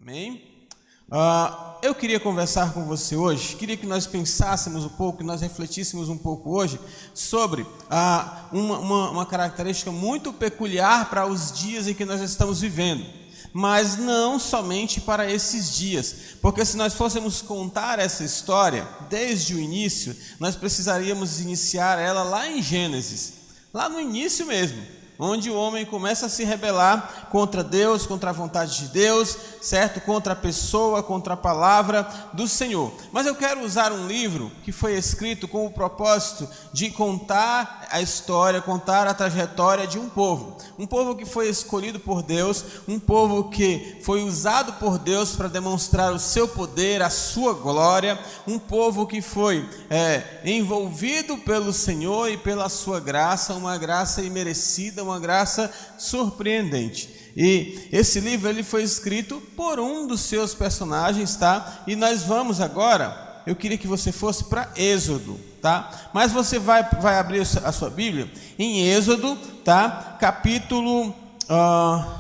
Amém? Eu queria conversar com você hoje, queria que nós pensássemos um pouco, que nós refletíssemos um pouco hoje sobre uma característica muito peculiar para os dias em que nós estamos vivendo, mas não somente para esses dias, porque se nós fôssemos contar essa história desde o início, nós precisaríamos iniciar ela lá em Gênesis, lá no início mesmo, onde o homem começa a se rebelar contra Deus, contra a vontade de Deus, certo? Contra a pessoa, contra a palavra do Senhor. Mas eu quero usar um livro que foi escrito com o propósito de contar a história, contar a trajetória de um povo que foi escolhido por Deus, um povo que foi usado por Deus para demonstrar o seu poder, a sua glória, um povo que foi envolvido pelo Senhor e pela sua graça, uma graça imerecida, uma graça surpreendente. E esse livro ele foi escrito por um dos seus personagens, tá? E nós vamos agora, eu queria que você fosse para Êxodo, tá? Mas você vai abrir a sua Bíblia em Êxodo, tá?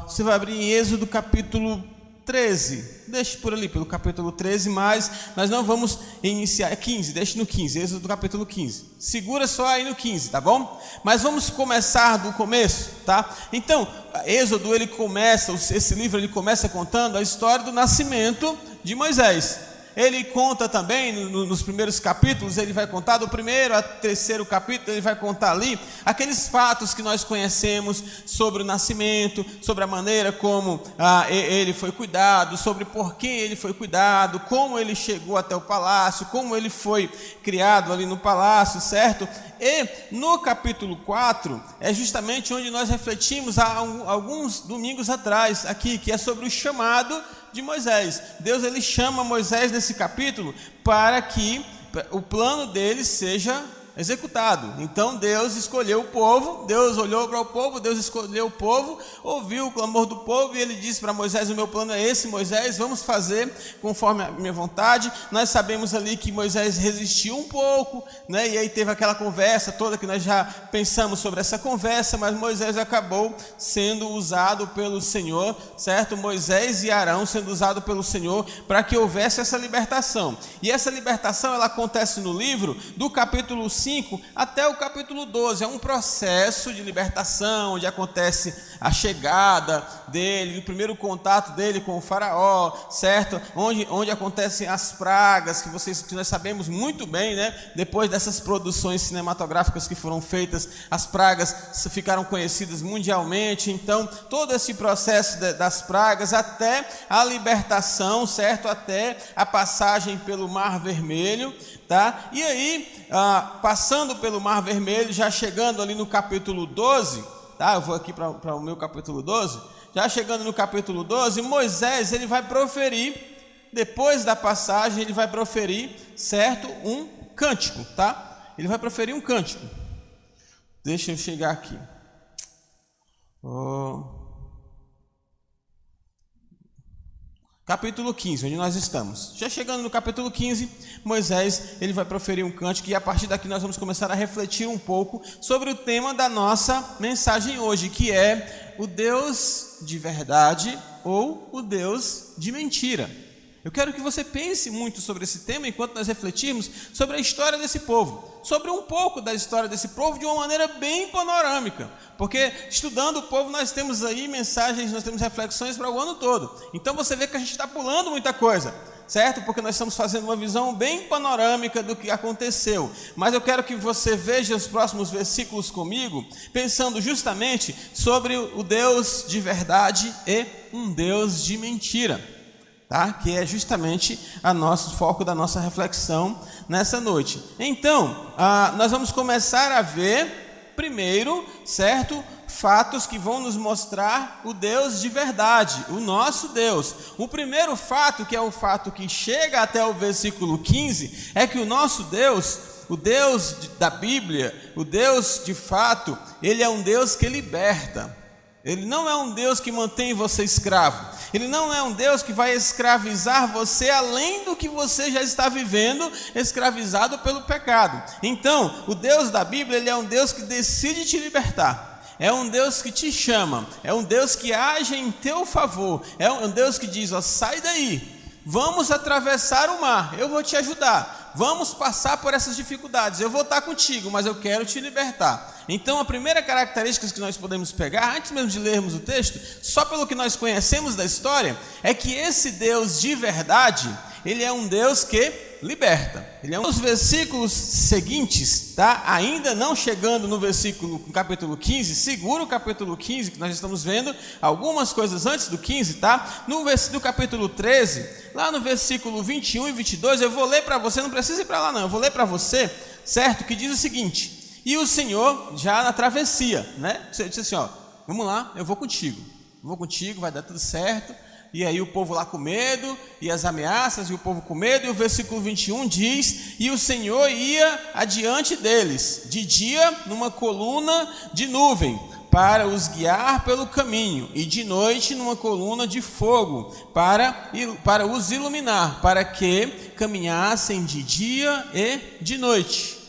Você vai abrir em Êxodo capítulo 13, deixe por ali, pelo capítulo 13, mas nós não vamos iniciar, 15, deixe no 15, Êxodo do capítulo 15, segura só aí no 15, tá bom? Mas vamos começar do começo, tá? Então, Êxodo, esse livro ele começa contando a história do nascimento de Moisés. Ele conta também, nos primeiros capítulos, ele vai contar, do primeiro ao terceiro capítulo, ele vai contar ali, aqueles fatos que nós conhecemos sobre o nascimento, sobre a maneira como ele foi cuidado, sobre por quem ele foi cuidado, como ele chegou até o palácio, como ele foi criado ali no palácio, certo? E no capítulo 4, é justamente onde nós refletimos há alguns domingos atrás, aqui, que é sobre o chamado de Moisés. Deus ele chama Moisés nesse capítulo para que o plano dele seja executado. Então Deus escolheu o povo, Deus olhou para o povo, Deus escolheu o povo, ouviu o clamor do povo e ele disse para Moisés: o meu plano é esse, Moisés, vamos fazer conforme a minha vontade. Nós sabemos ali que Moisés resistiu um pouco, né? E aí teve aquela conversa toda que nós já pensamos sobre essa conversa, mas Moisés acabou sendo usado pelo Senhor, certo? Moisés e Arão sendo usados pelo Senhor para que houvesse essa libertação. E essa libertação ela acontece no livro do capítulo 5 até o capítulo 12, é um processo de libertação, onde acontece a chegada dele, o primeiro contato dele com o faraó, certo? Onde acontecem as pragas, que nós sabemos muito bem, né? Depois dessas produções cinematográficas que foram feitas, as pragas ficaram conhecidas mundialmente. Então, todo esse processo das pragas até a libertação, certo? Até a passagem pelo Mar Vermelho, tá? E aí, passando pelo Mar Vermelho, já chegando ali no capítulo 12, tá? Eu vou aqui para o meu capítulo 12, já chegando no capítulo 12, Moisés, ele vai proferir, depois da passagem, ele vai proferir, certo? Um cântico, tá? Ele vai proferir um cântico. Deixa eu chegar aqui. Capítulo 15, onde nós estamos. Já chegando no capítulo 15, Moisés ele vai proferir um cântico e a partir daqui nós vamos começar a refletir um pouco sobre o tema da nossa mensagem hoje, que é o Deus de verdade ou o Deus de mentira. Eu quero que você pense muito sobre esse tema enquanto nós refletirmos sobre a história desse povo, sobre um pouco da história desse povo de uma maneira bem panorâmica, porque estudando o povo nós temos aí mensagens, nós temos reflexões para o ano todo. Então você vê que a gente está pulando muita coisa, certo? Porque nós estamos fazendo uma visão bem panorâmica do que aconteceu. Mas eu quero que você veja os próximos versículos comigo, pensando justamente sobre o Deus de verdade e um Deus de mentira. Tá? Que é justamente o nosso foco da nossa reflexão nessa noite. Então, nós vamos começar a ver primeiro, certo? Fatos que vão nos mostrar o Deus de verdade, o nosso Deus. O primeiro fato, que é o fato que chega até o versículo 15, é que o nosso Deus, o Deus da Bíblia, o Deus de fato, ele é um Deus que liberta. Ele não é um Deus que mantém você escravo. Ele não é um Deus que vai escravizar você além do que você já está vivendo, escravizado pelo pecado. Então, o Deus da Bíblia, ele é um Deus que decide te libertar. É um Deus que te chama, é um Deus que age em teu favor, é um Deus que diz, ó, sai daí, vamos atravessar o mar, eu vou te ajudar, vamos passar por essas dificuldades, eu vou estar contigo, mas eu quero te libertar. Então a primeira característica que nós podemos pegar, antes mesmo de lermos o texto, só pelo que nós conhecemos da história, é que esse Deus de verdade, ele é um Deus que liberta. Ele é um dos versículos seguintes, tá? Ainda não chegando no capítulo 15, segura o capítulo 15, que nós estamos vendo algumas coisas antes do 15, tá? No capítulo 13, lá no versículo 21 e 22, eu vou ler para você, não precisa ir para lá não, eu vou ler para você, certo? Que diz o seguinte: e o Senhor já na travessia, né? Você disse assim, ó, vamos lá, eu vou contigo, vai dar tudo certo. E aí o povo lá com medo, e as ameaças, e o povo com medo, e o versículo 21 diz, e o Senhor ia adiante deles, de dia numa coluna de nuvem, para os guiar pelo caminho, e de noite numa coluna de fogo, para os iluminar, para que caminhassem de dia e de noite.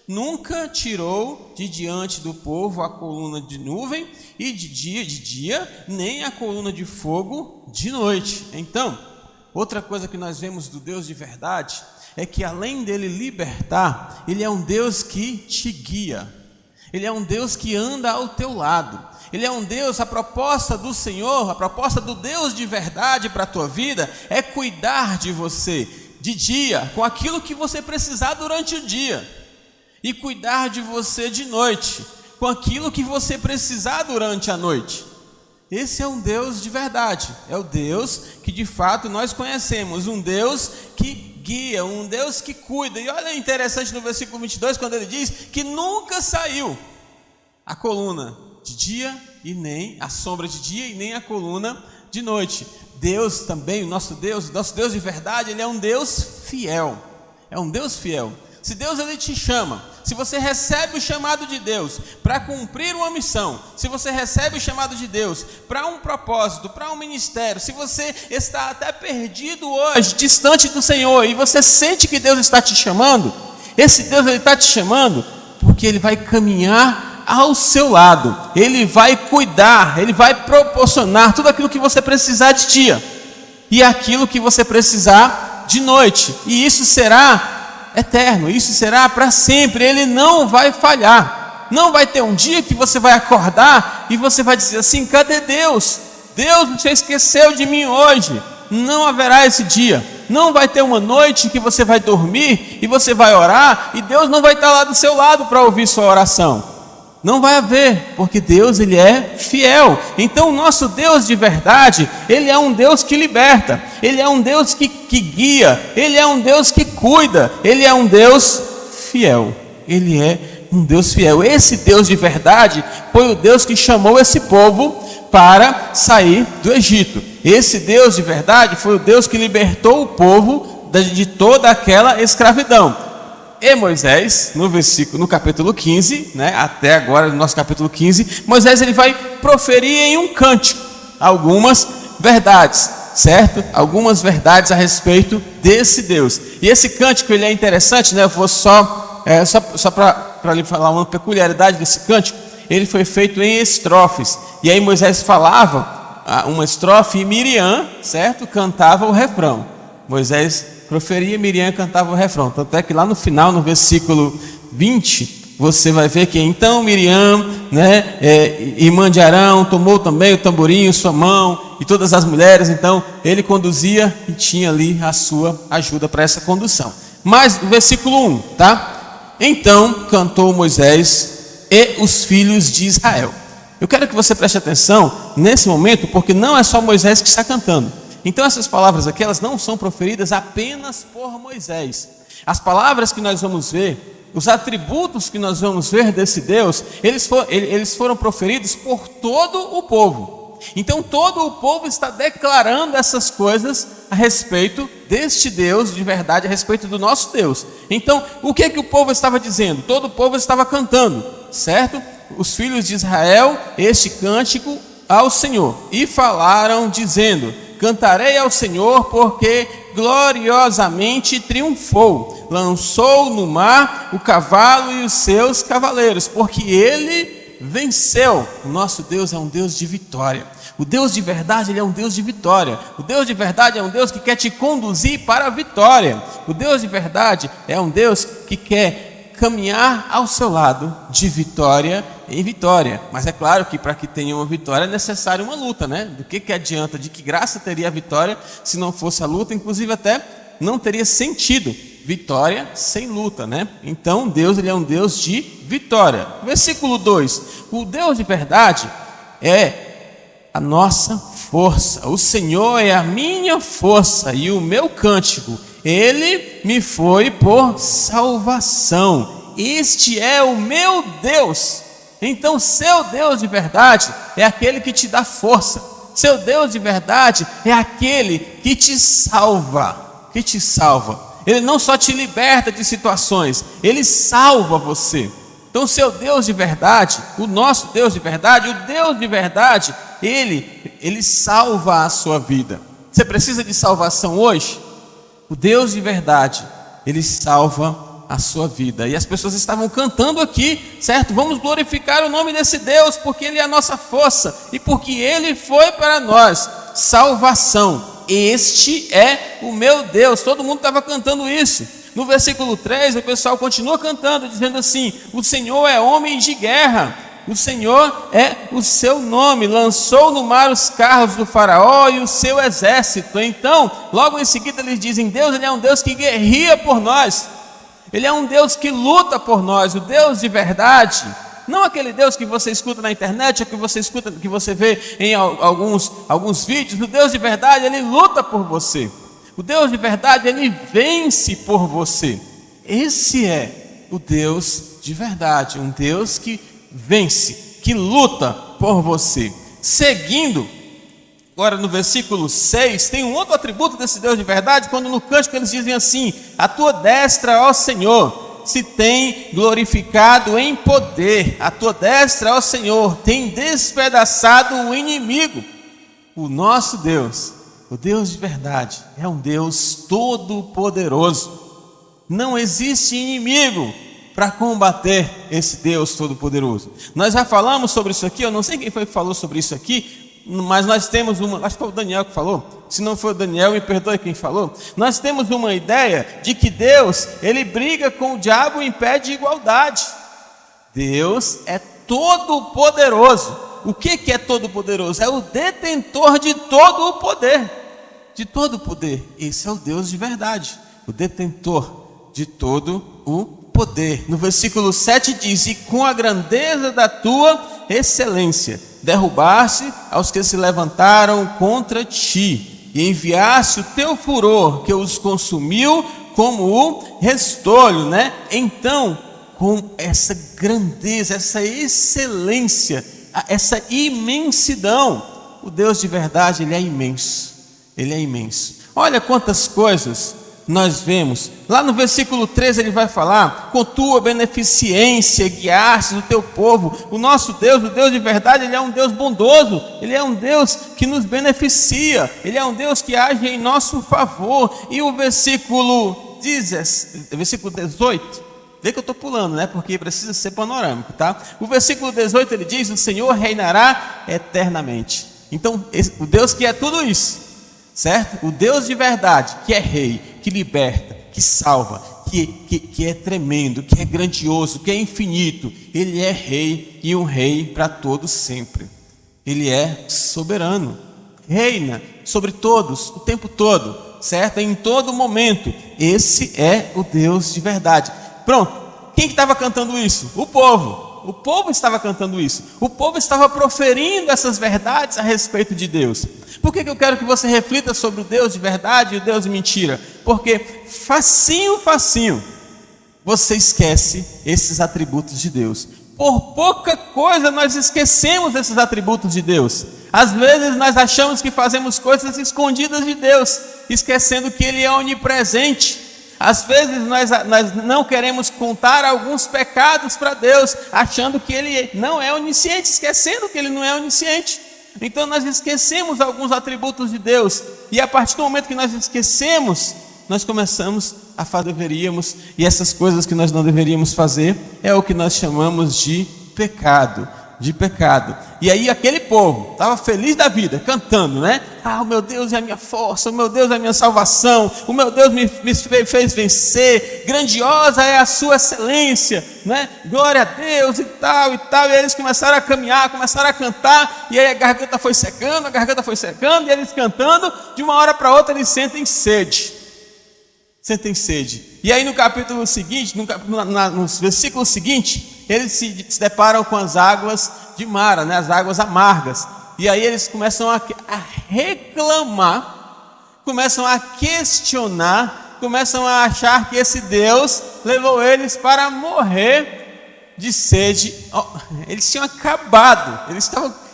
Nunca tirou de diante do povo a coluna de nuvem, e de dia, nem a coluna de fogo de noite. Então, outra coisa que nós vemos do Deus de verdade, é que além dele libertar, ele é um Deus que te guia, ele é um Deus que anda ao teu lado, ele é um Deus, a proposta do Senhor, a proposta do Deus de verdade para a tua vida, é cuidar de você, de dia, com aquilo que você precisar durante o dia, e cuidar de você de noite, com aquilo que você precisar durante a noite. Esse é um Deus de verdade, é o Deus que de fato nós conhecemos, um Deus que guia, um Deus que cuida. E olha interessante no versículo 22, quando ele diz que nunca saiu a coluna de dia e nem a sombra de dia e nem a coluna de noite. Deus também, o nosso Deus de verdade, ele é um Deus fiel, é um Deus fiel. Se Deus ele te chama, se você recebe o chamado de Deus para cumprir uma missão, se você recebe o chamado de Deus para um propósito, para um ministério, se você está até perdido hoje, distante do Senhor, e você sente que Deus está te chamando, esse Deus ele está te chamando porque ele vai caminhar ao seu lado, ele vai cuidar, ele vai proporcionar tudo aquilo que você precisar de dia e aquilo que você precisar de noite, e isso será eterno, isso será para sempre, ele não vai falhar. Não vai ter um dia que você vai acordar e você vai dizer assim, cadê Deus? Deus você esqueceu de mim hoje. Não haverá esse dia. Não vai ter uma noite que você vai dormir e você vai orar e Deus não vai estar lá do seu lado para ouvir sua oração. Não vai haver, porque Deus ele é fiel. Então o nosso Deus de verdade, ele é um Deus que liberta, ele é um Deus que guia, ele é um Deus que cuida, ele é um Deus fiel, ele é um Deus fiel. Esse Deus de verdade foi o Deus que chamou esse povo para sair do Egito. Esse Deus de verdade foi o Deus que libertou o povo de toda aquela escravidão. E Moisés, no capítulo 15, né, até agora no nosso capítulo 15, Moisés ele vai proferir em um cântico algumas verdades, certo? Algumas verdades a respeito desse Deus. E esse cântico ele é interessante, né? Eu vou só para lhe falar uma peculiaridade desse cântico. Ele foi feito em estrofes. E aí Moisés falava uma estrofe e Miriam, certo? Cantava o refrão. Moisés proferia, Miriam cantava o refrão. Tanto é que lá no final, no versículo 20, você vai ver que então Miriam, né, irmã de Arão, tomou também o tamborim em sua mão, e todas as mulheres, então ele conduzia e tinha ali a sua ajuda para essa condução. Mas no versículo 1, tá? Então cantou Moisés e os filhos de Israel. Eu quero que você preste atenção nesse momento, porque não é só Moisés que está cantando. Então essas palavras aqui, elas não são proferidas apenas por Moisés. As palavras que nós vamos ver, os atributos que nós vamos ver desse Deus, eles foram proferidos por todo o povo. Então todo o povo está declarando essas coisas a respeito deste Deus de verdade, a respeito do nosso Deus. Então o que o povo estava dizendo? Todo o povo estava cantando, certo? Os filhos de Israel, este cântico ao Senhor, e falaram dizendo: cantarei ao Senhor porque gloriosamente triunfou, lançou no mar o cavalo e os seus cavaleiros, porque ele venceu. O nosso Deus é um Deus de vitória. O Deus de verdade, Ele é um Deus de vitória. O Deus de verdade é um Deus que quer te conduzir para a vitória. O Deus de verdade é um Deus que quer caminhar ao seu lado de vitória em vitória. Mas é claro que para que tenha uma vitória é necessário uma luta, né? Do que adianta? De que graça teria a vitória se não fosse a luta? Inclusive até não teria sentido vitória sem luta, né? Então Deus, Ele é um Deus de vitória. Versículo 2: o Deus de verdade é a nossa força. O Senhor é a minha força e o meu cântico. Ele me foi por salvação. Este é o meu Deus. Então seu Deus de verdade é aquele que te dá força. Seu Deus de verdade é aquele que te salva. Que te salva. Ele não só te liberta de situações, Ele salva você. Então seu Deus de verdade, o nosso Deus de verdade, o Deus de verdade, Ele salva a sua vida. Você precisa de salvação hoje? O Deus de verdade, Ele salva a sua vida. E as pessoas estavam cantando aqui, certo? Vamos glorificar o nome desse Deus, porque Ele é a nossa força e porque Ele foi para nós salvação. Este é o meu Deus. Todo mundo estava cantando isso. No versículo 3, o pessoal continua cantando, dizendo assim: o Senhor é homem de guerra, o Senhor é o seu nome, lançou no mar os carros do faraó e o seu exército. Então, logo em seguida eles dizem: Deus, Ele é um Deus que guerreia por nós, Ele é um Deus que luta por nós. O Deus de verdade, não aquele Deus que você escuta na internet, ou que você escuta, que você vê em alguns vídeos. O Deus de verdade, Ele luta por você. O Deus de verdade, Ele vence por você. Esse é o Deus de verdade, um Deus que vence, que luta por você. Seguindo, agora no versículo 6, tem um outro atributo desse Deus de verdade, quando no cântico eles dizem assim: a tua destra, ó Senhor, se tem glorificado em poder, a tua destra, ó Senhor, tem despedaçado o inimigo. O nosso Deus, o Deus de verdade, é um Deus todo-poderoso. Não existe inimigo para combater esse Deus todo-poderoso. Nós já falamos sobre isso aqui, eu não sei quem foi que falou sobre isso aqui, mas nós temos acho que foi o Daniel que falou. Se não foi o Daniel, me perdoe quem falou. Nós temos uma ideia de que Deus, Ele briga com o diabo em pé de igualdade. Deus é todo-poderoso. O que é todo-poderoso? É o detentor de todo o poder. De todo o poder. Esse é o Deus de verdade. O detentor de todo o poder. No versículo 7 diz: e com a grandeza da tua excelência, derrubaste aos que se levantaram contra ti, e enviaste o teu furor, que os consumiu como o restolho, né? Então, com essa grandeza, essa excelência, essa imensidão, o Deus de verdade, Ele é imenso. Ele é imenso. Olha quantas coisas nós vemos. Lá no versículo 13 ele vai falar: com tua beneficência guiaste o teu povo. O nosso Deus, o Deus de verdade, Ele é um Deus bondoso. Ele é um Deus que nos beneficia. Ele é um Deus que age em nosso favor. E o versículo 18, vê que eu estou pulando, né? Porque precisa ser panorâmico, tá? O versículo 18 ele diz: o Senhor reinará eternamente. Então, o Deus que é tudo isso, certo? O Deus de verdade, que é rei, que liberta, que salva, que é tremendo, que é grandioso, que é infinito. Ele é rei, e um rei para todos sempre. Ele é soberano, reina sobre todos, o tempo todo, certo? Em todo momento. Esse é o Deus de verdade. Pronto, quem que estava cantando isso? O povo. O povo estava cantando isso. O povo estava proferindo essas verdades a respeito de Deus. Por que eu quero que você reflita sobre o Deus de verdade e o Deus de mentira? Porque facinho, você esquece esses atributos de Deus. Por pouca coisa nós esquecemos esses atributos de Deus. Às vezes nós achamos que fazemos coisas escondidas de Deus, esquecendo que Ele é onipresente. Às vezes nós não queremos contar alguns pecados para Deus, achando que Ele não é onisciente, esquecendo que Ele não é onisciente. Então nós esquecemos alguns atributos de Deus, e a partir do momento que nós esquecemos, nós começamos a fazer deveríamos, e essas coisas que nós não deveríamos fazer é o que nós chamamos de pecado. de pecado. E aí aquele povo estava feliz da vida, cantando, né? Ah, o meu Deus é a minha força, o meu Deus é a minha salvação, o meu Deus me fez vencer, grandiosa é a sua excelência, né? Glória a Deus e tal, e eles começaram a caminhar, começaram a cantar, e aí a garganta foi secando, e eles cantando, de uma hora para outra eles sentem sede. E aí no capítulo seguinte, nos versículos seguintes, eles se deparam com as águas de Mara, né? As águas amargas. E aí eles começam a reclamar, começam a questionar, começam a achar que esse Deus levou eles para morrer de sede. Eles tinham acabado, eles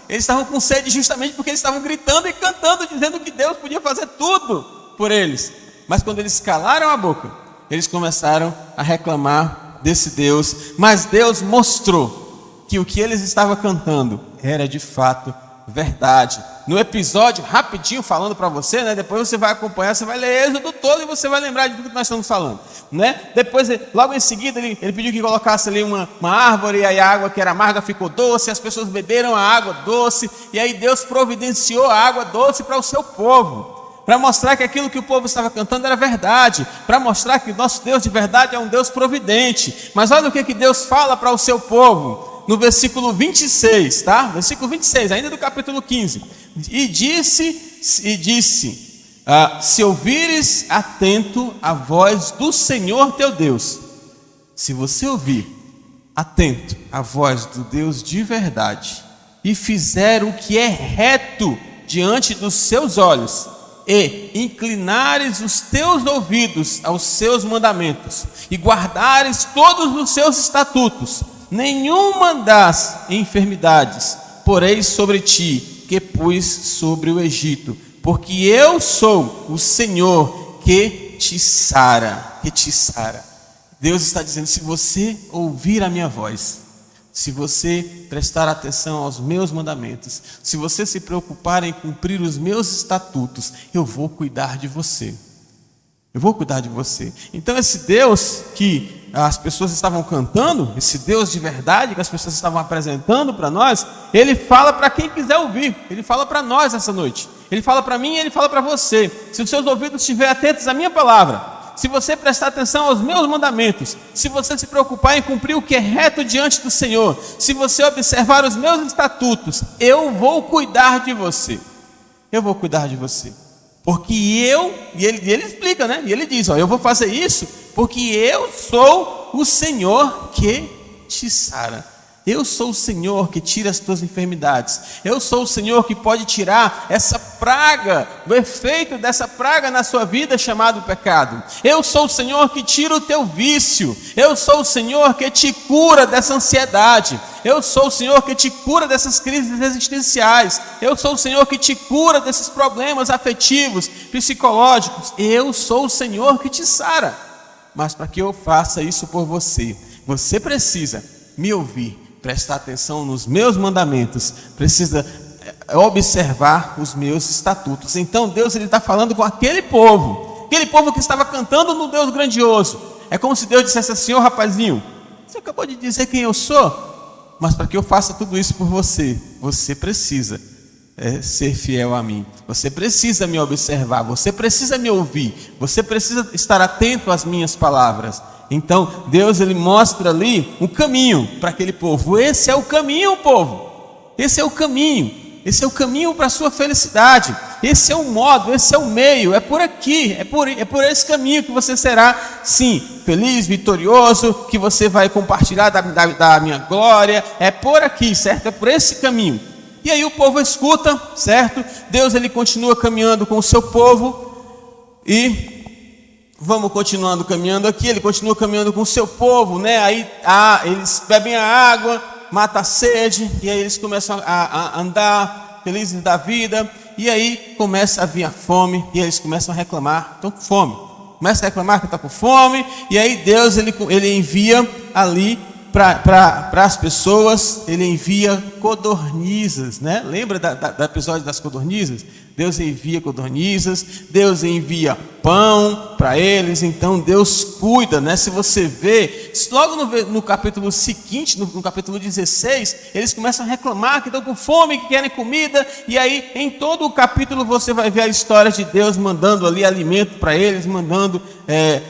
estavam com sede justamente porque eles estavam gritando e cantando, dizendo que Deus podia fazer tudo por eles. Mas quando eles calaram a boca, eles começaram a reclamar desse Deus. Mas Deus mostrou que o que eles estavam cantando era de fato verdade. No episódio, rapidinho falando para você, né? Depois você vai acompanhar, você vai ler Êxodo todo e você vai lembrar de tudo que nós estamos falando, né? Depois, logo em seguida, ele pediu que colocasse ali uma árvore, e aí a água que era amarga ficou doce, as pessoas beberam a água doce, e aí Deus providenciou a água doce para o seu povo, para mostrar que aquilo que o povo estava cantando era verdade, para mostrar que o nosso Deus de verdade é um Deus providente. Mas olha o que Deus fala para o seu povo, no versículo 26, tá? Versículo 26, ainda do capítulo 15. E disse, se ouvires atento a voz do Senhor teu Deus, se você ouvir atento a voz do Deus de verdade, e fizer o que é reto diante dos seus olhos, e inclinares os teus ouvidos aos seus mandamentos, e guardares todos os seus estatutos, nenhuma das enfermidades porei sobre ti, que pus sobre o Egito, porque eu sou o Senhor que te sara, Deus está dizendo, se você ouvir a minha voz, se você prestar atenção aos meus mandamentos, se você se preocupar em cumprir os meus estatutos, eu vou cuidar de você. Então esse Deus que as pessoas estavam cantando, esse Deus de verdade que as pessoas estavam apresentando para nós, ele fala para quem quiser ouvir, ele fala para nós essa noite, ele fala para mim e ele fala para você. Se os seus ouvidos estiverem atentos à minha palavra, se você prestar atenção aos meus mandamentos, se você se preocupar em cumprir o que é reto diante do Senhor, se você observar os meus estatutos, eu vou cuidar de você. Porque e ele explica, né? E ele diz, eu vou fazer isso porque eu sou o Senhor que te sara. Eu sou o Senhor que tira as tuas enfermidades. Eu sou o Senhor que pode tirar essa praga, o efeito dessa praga na sua vida chamado pecado. Eu sou o Senhor que tira o teu vício. Eu sou o Senhor que te cura dessa ansiedade. Eu sou o Senhor que te cura dessas crises existenciais. Eu sou o Senhor que te cura desses problemas afetivos, psicológicos. Eu sou o Senhor que te sara. Mas para que eu faça isso por você, você precisa me ouvir, prestar atenção nos meus mandamentos, precisa observar os meus estatutos. Então Deus está falando com aquele povo que estava cantando no Deus grandioso. É como se Deus dissesse assim, rapazinho, você acabou de dizer quem eu sou, mas para que eu faça tudo isso por você, você precisa ser fiel a mim, você precisa me observar, você precisa me ouvir, você precisa estar atento às minhas palavras. Então Deus ele mostra ali um caminho para aquele povo. Esse é o caminho, povo. Esse é o caminho para a sua felicidade. Esse é o modo, esse é o meio. É por aqui, é por esse caminho que você será, sim, feliz, vitorioso, que você vai compartilhar da minha glória. É por aqui, certo? É por esse caminho. E aí o povo escuta, certo? Deus ele continua caminhando com o seu povo e vamos continuando caminhando aqui, ele continua caminhando com o seu povo, né? Aí eles bebem a água, mata a sede, e aí eles começam a andar felizes da vida, e aí começa a vir a fome, e aí eles começam a reclamar, estão com fome, começa a reclamar que está com fome, e aí Deus ele envia ali para as pessoas, ele envia codornizes, né? Lembra do episódio das codornizes? Deus envia codornizes, Deus envia pão para eles. Então Deus cuida, né? Se você vê, logo no capítulo seguinte, no capítulo 16, eles começam a reclamar que estão com fome, que querem comida. E aí em todo o capítulo você vai ver a história de Deus mandando ali alimento para eles, mandando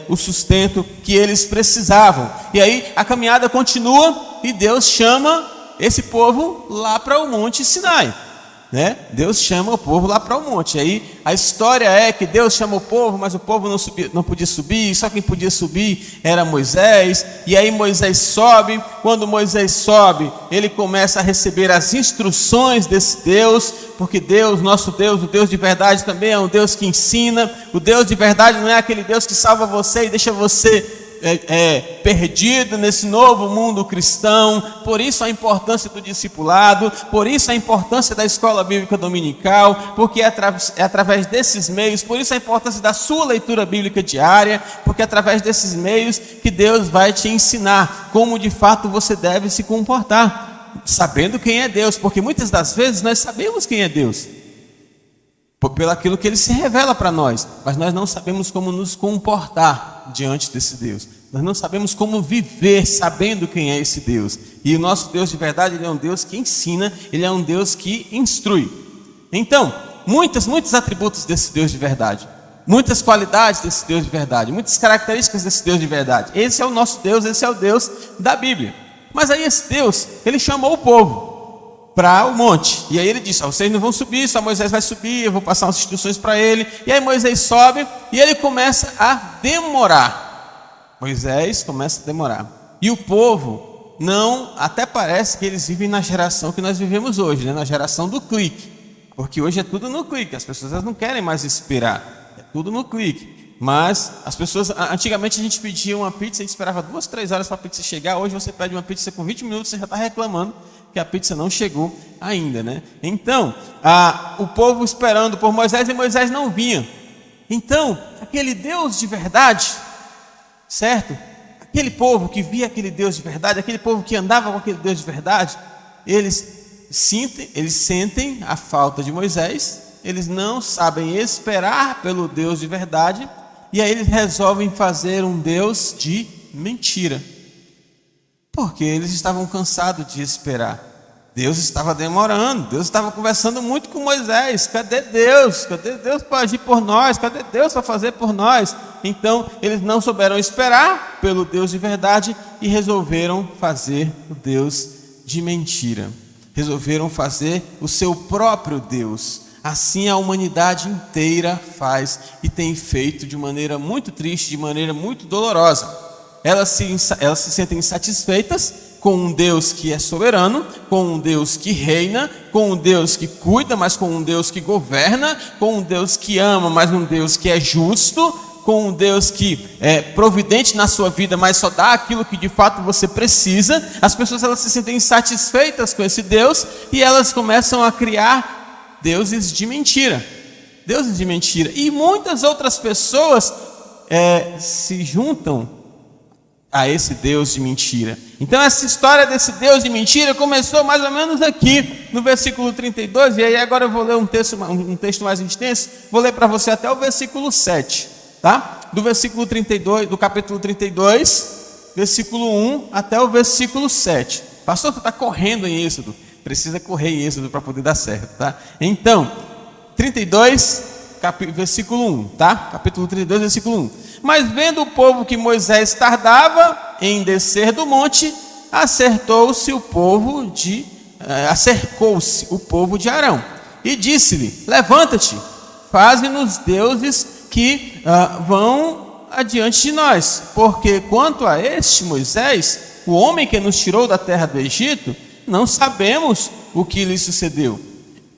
o sustento que eles precisavam. E aí a caminhada continua e Deus chama esse povo lá para o Monte Sinai, né? Deus chama o povo lá para o monte. Aí a história é que Deus chama o povo, mas o povo não podia subir. Só quem podia subir era Moisés. E aí Moisés sobe. Quando Moisés sobe, ele começa a receber as instruções desse Deus, porque Deus, nosso Deus, o Deus de verdade também é um Deus que ensina. O Deus de verdade não é aquele Deus que salva você e deixa você perdido nesse novo mundo cristão. Por isso a importância do discipulado, por isso a importância da escola bíblica dominical, porque é através desses meios, por isso a importância da sua leitura bíblica diária, porque é através desses meios que Deus vai te ensinar como de fato você deve se comportar, sabendo quem é Deus, porque muitas das vezes nós sabemos quem é Deus, pelo aquilo que Ele se revela para nós, mas nós não sabemos como nos comportar diante desse Deus. Nós não sabemos como viver sabendo quem é esse Deus. E o nosso Deus de verdade, Ele é um Deus que ensina, Ele é um Deus que instrui. Então, muitos atributos desse Deus de verdade, muitas qualidades desse Deus de verdade, muitas características desse Deus de verdade. Esse é o nosso Deus, esse é o Deus da Bíblia. Mas aí esse Deus, Ele chamou o povo para o monte, e aí ele disse: vocês não vão subir, só Moisés vai subir, eu vou passar umas instruções para ele. E aí Moisés sobe e ele começa a demorar. Moisés começa a demorar, e o povo não, até parece que eles vivem na geração que nós vivemos hoje, né? Na geração do clique, porque hoje é tudo no clique, as pessoas não querem mais esperar, é tudo no clique. Mas as pessoas, antigamente a gente pedia uma pizza, a gente esperava 2, 3 horas para a pizza chegar. Hoje você pede uma pizza com 20 minutos, você já está reclamando que a pizza não chegou ainda, né? Então, o povo esperando por Moisés, e Moisés não vinha. Então, aquele Deus de verdade, certo? Aquele povo que via aquele Deus de verdade, aquele povo que andava com aquele Deus de verdade, eles sentem a falta de Moisés, eles não sabem esperar pelo Deus de verdade, e aí eles resolvem fazer um Deus de mentira, porque eles estavam cansados de esperar. Deus estava demorando, Deus estava conversando muito com Moisés. Cadê Deus? Cadê Deus para agir por nós? Cadê Deus para fazer por nós? Então eles não souberam esperar pelo Deus de verdade e resolveram fazer o Deus de mentira. Resolveram fazer o seu próprio Deus. Assim a humanidade inteira faz e tem feito de maneira muito triste, de maneira muito dolorosa. Elas se sentem insatisfeitas com um Deus que é soberano, com um Deus que reina, com um Deus que cuida, mas com um Deus que governa, com um Deus que ama, mas um Deus que é justo, com um Deus que é providente na sua vida, mas só dá aquilo que de fato você precisa. As pessoas elas se sentem insatisfeitas com esse Deus e elas começam a criar deuses de mentira. Deuses de mentira. E muitas outras pessoas se juntam a esse Deus de mentira. Então essa história desse Deus de mentira começou mais ou menos aqui no versículo 32, e aí agora eu vou ler um texto mais extenso, vou ler para você até o versículo 7, tá? Do versículo 32, do capítulo 32, versículo 1 até o versículo 7. Pastor, você está correndo em Êxodo, precisa correr em Êxodo para poder dar certo, tá? Então, 32, versículo 1, tá? Capítulo 32, versículo 1. Mas vendo o povo que Moisés tardava em descer do monte, acercou-se o povo de Arão e disse-lhe: levanta-te, faze-nos deuses que vão adiante de nós, porque quanto a este Moisés, o homem que nos tirou da terra do Egito, não sabemos o que lhe sucedeu.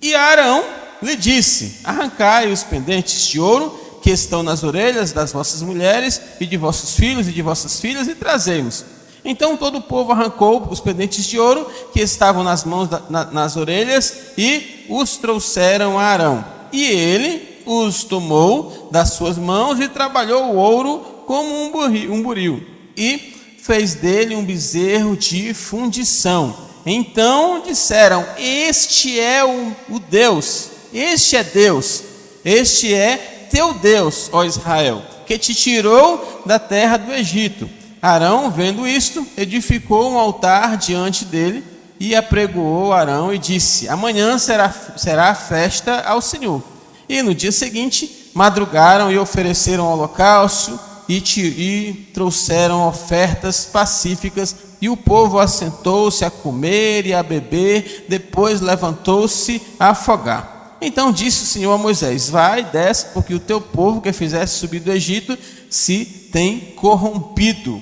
E Arão lhe disse: arrancai os pendentes de ouro que estão nas orelhas das vossas mulheres e de vossos filhos e de vossas filhas, e trazemos. Então todo o povo arrancou os pendentes de ouro que estavam nas mãos nas orelhas e os trouxeram a Arão. E ele os tomou das suas mãos e trabalhou o ouro como um buril e fez dele um bezerro de fundição. Então disseram: este é o Deus. este é Deus, este é teu Deus, ó Israel, que te tirou da terra do Egito. Arão, vendo isto, edificou um altar diante dele e apregoou Arão e disse: amanhã será festa ao Senhor. E no dia seguinte madrugaram e ofereceram holocausto e trouxeram ofertas pacíficas, e o povo assentou-se a comer e a beber, depois levantou-se a afogar. Então disse o Senhor a Moisés: vai, desce, porque o teu povo que fizeste subir do Egito se tem corrompido.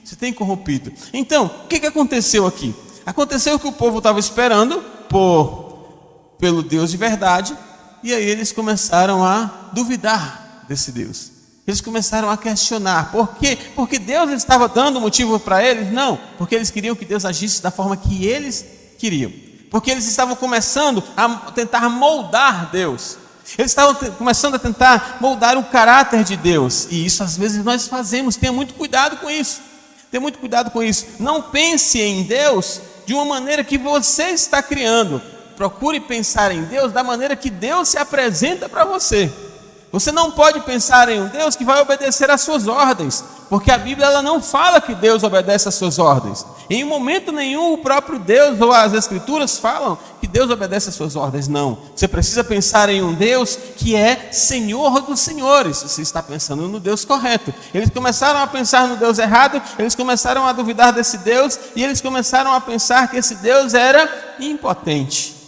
Se tem corrompido. Então, o que aconteceu aqui? Aconteceu que o povo estava esperando pelo Deus de verdade, e aí eles começaram a duvidar desse Deus. Eles começaram a questionar. Por quê? Porque Deus estava dando motivo para eles? Não, porque eles queriam que Deus agisse da forma que eles queriam. Porque eles estavam começando a tentar moldar Deus. Eles estavam começando a tentar moldar o caráter de Deus. E isso às vezes nós fazemos. Tenha muito cuidado com isso. Tenha muito cuidado com isso. Não pense em Deus de uma maneira que você está criando. Procure pensar em Deus da maneira que Deus se apresenta para você. Você não pode pensar em um Deus que vai obedecer às suas ordens, porque a Bíblia ela não fala que Deus obedece às suas ordens. Em momento nenhum o próprio Deus ou as Escrituras falam que Deus obedece às suas ordens. Não. Você precisa pensar em um Deus que é Senhor dos senhores. Você está pensando no Deus correto. Eles começaram a pensar no Deus errado, eles começaram a duvidar desse Deus, e eles começaram a pensar que esse Deus era impotente.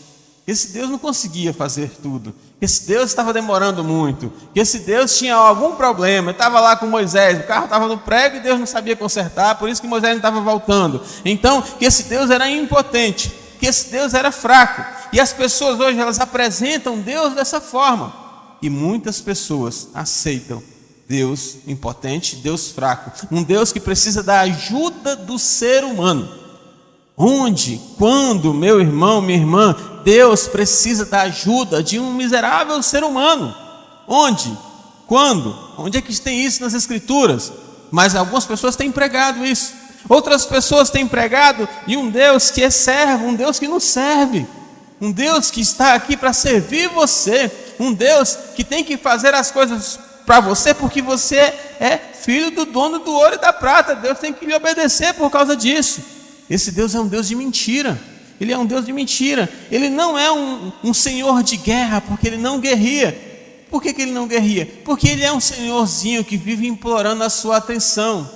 Esse Deus não conseguia fazer tudo. Esse Deus estava demorando muito. Esse Deus tinha algum problema. Ele estava lá com Moisés, o carro estava no prego e Deus não sabia consertar, por isso que Moisés não estava voltando. Então, que esse Deus era impotente, que esse Deus era fraco. E as pessoas hoje, elas apresentam Deus dessa forma. E muitas pessoas aceitam Deus impotente, Deus fraco. Um Deus que precisa da ajuda do ser humano. Onde, quando, meu irmão, minha irmã, Deus precisa da ajuda de um miserável ser humano? Onde? Quando? Onde é que tem isso nas Escrituras? Mas algumas pessoas têm pregado isso. Outras pessoas têm pregado de um Deus que é servo, um Deus que não serve. Um Deus que está aqui para servir você. Um Deus que tem que fazer as coisas para você porque você é filho do dono do ouro e da prata. Deus tem que lhe obedecer por causa disso. Esse Deus é um Deus de mentira. Ele é um Deus de mentira. Ele não é um senhor de guerra, porque ele não guerria. Por que ele não guerria? Porque ele é um senhorzinho que vive implorando a sua atenção.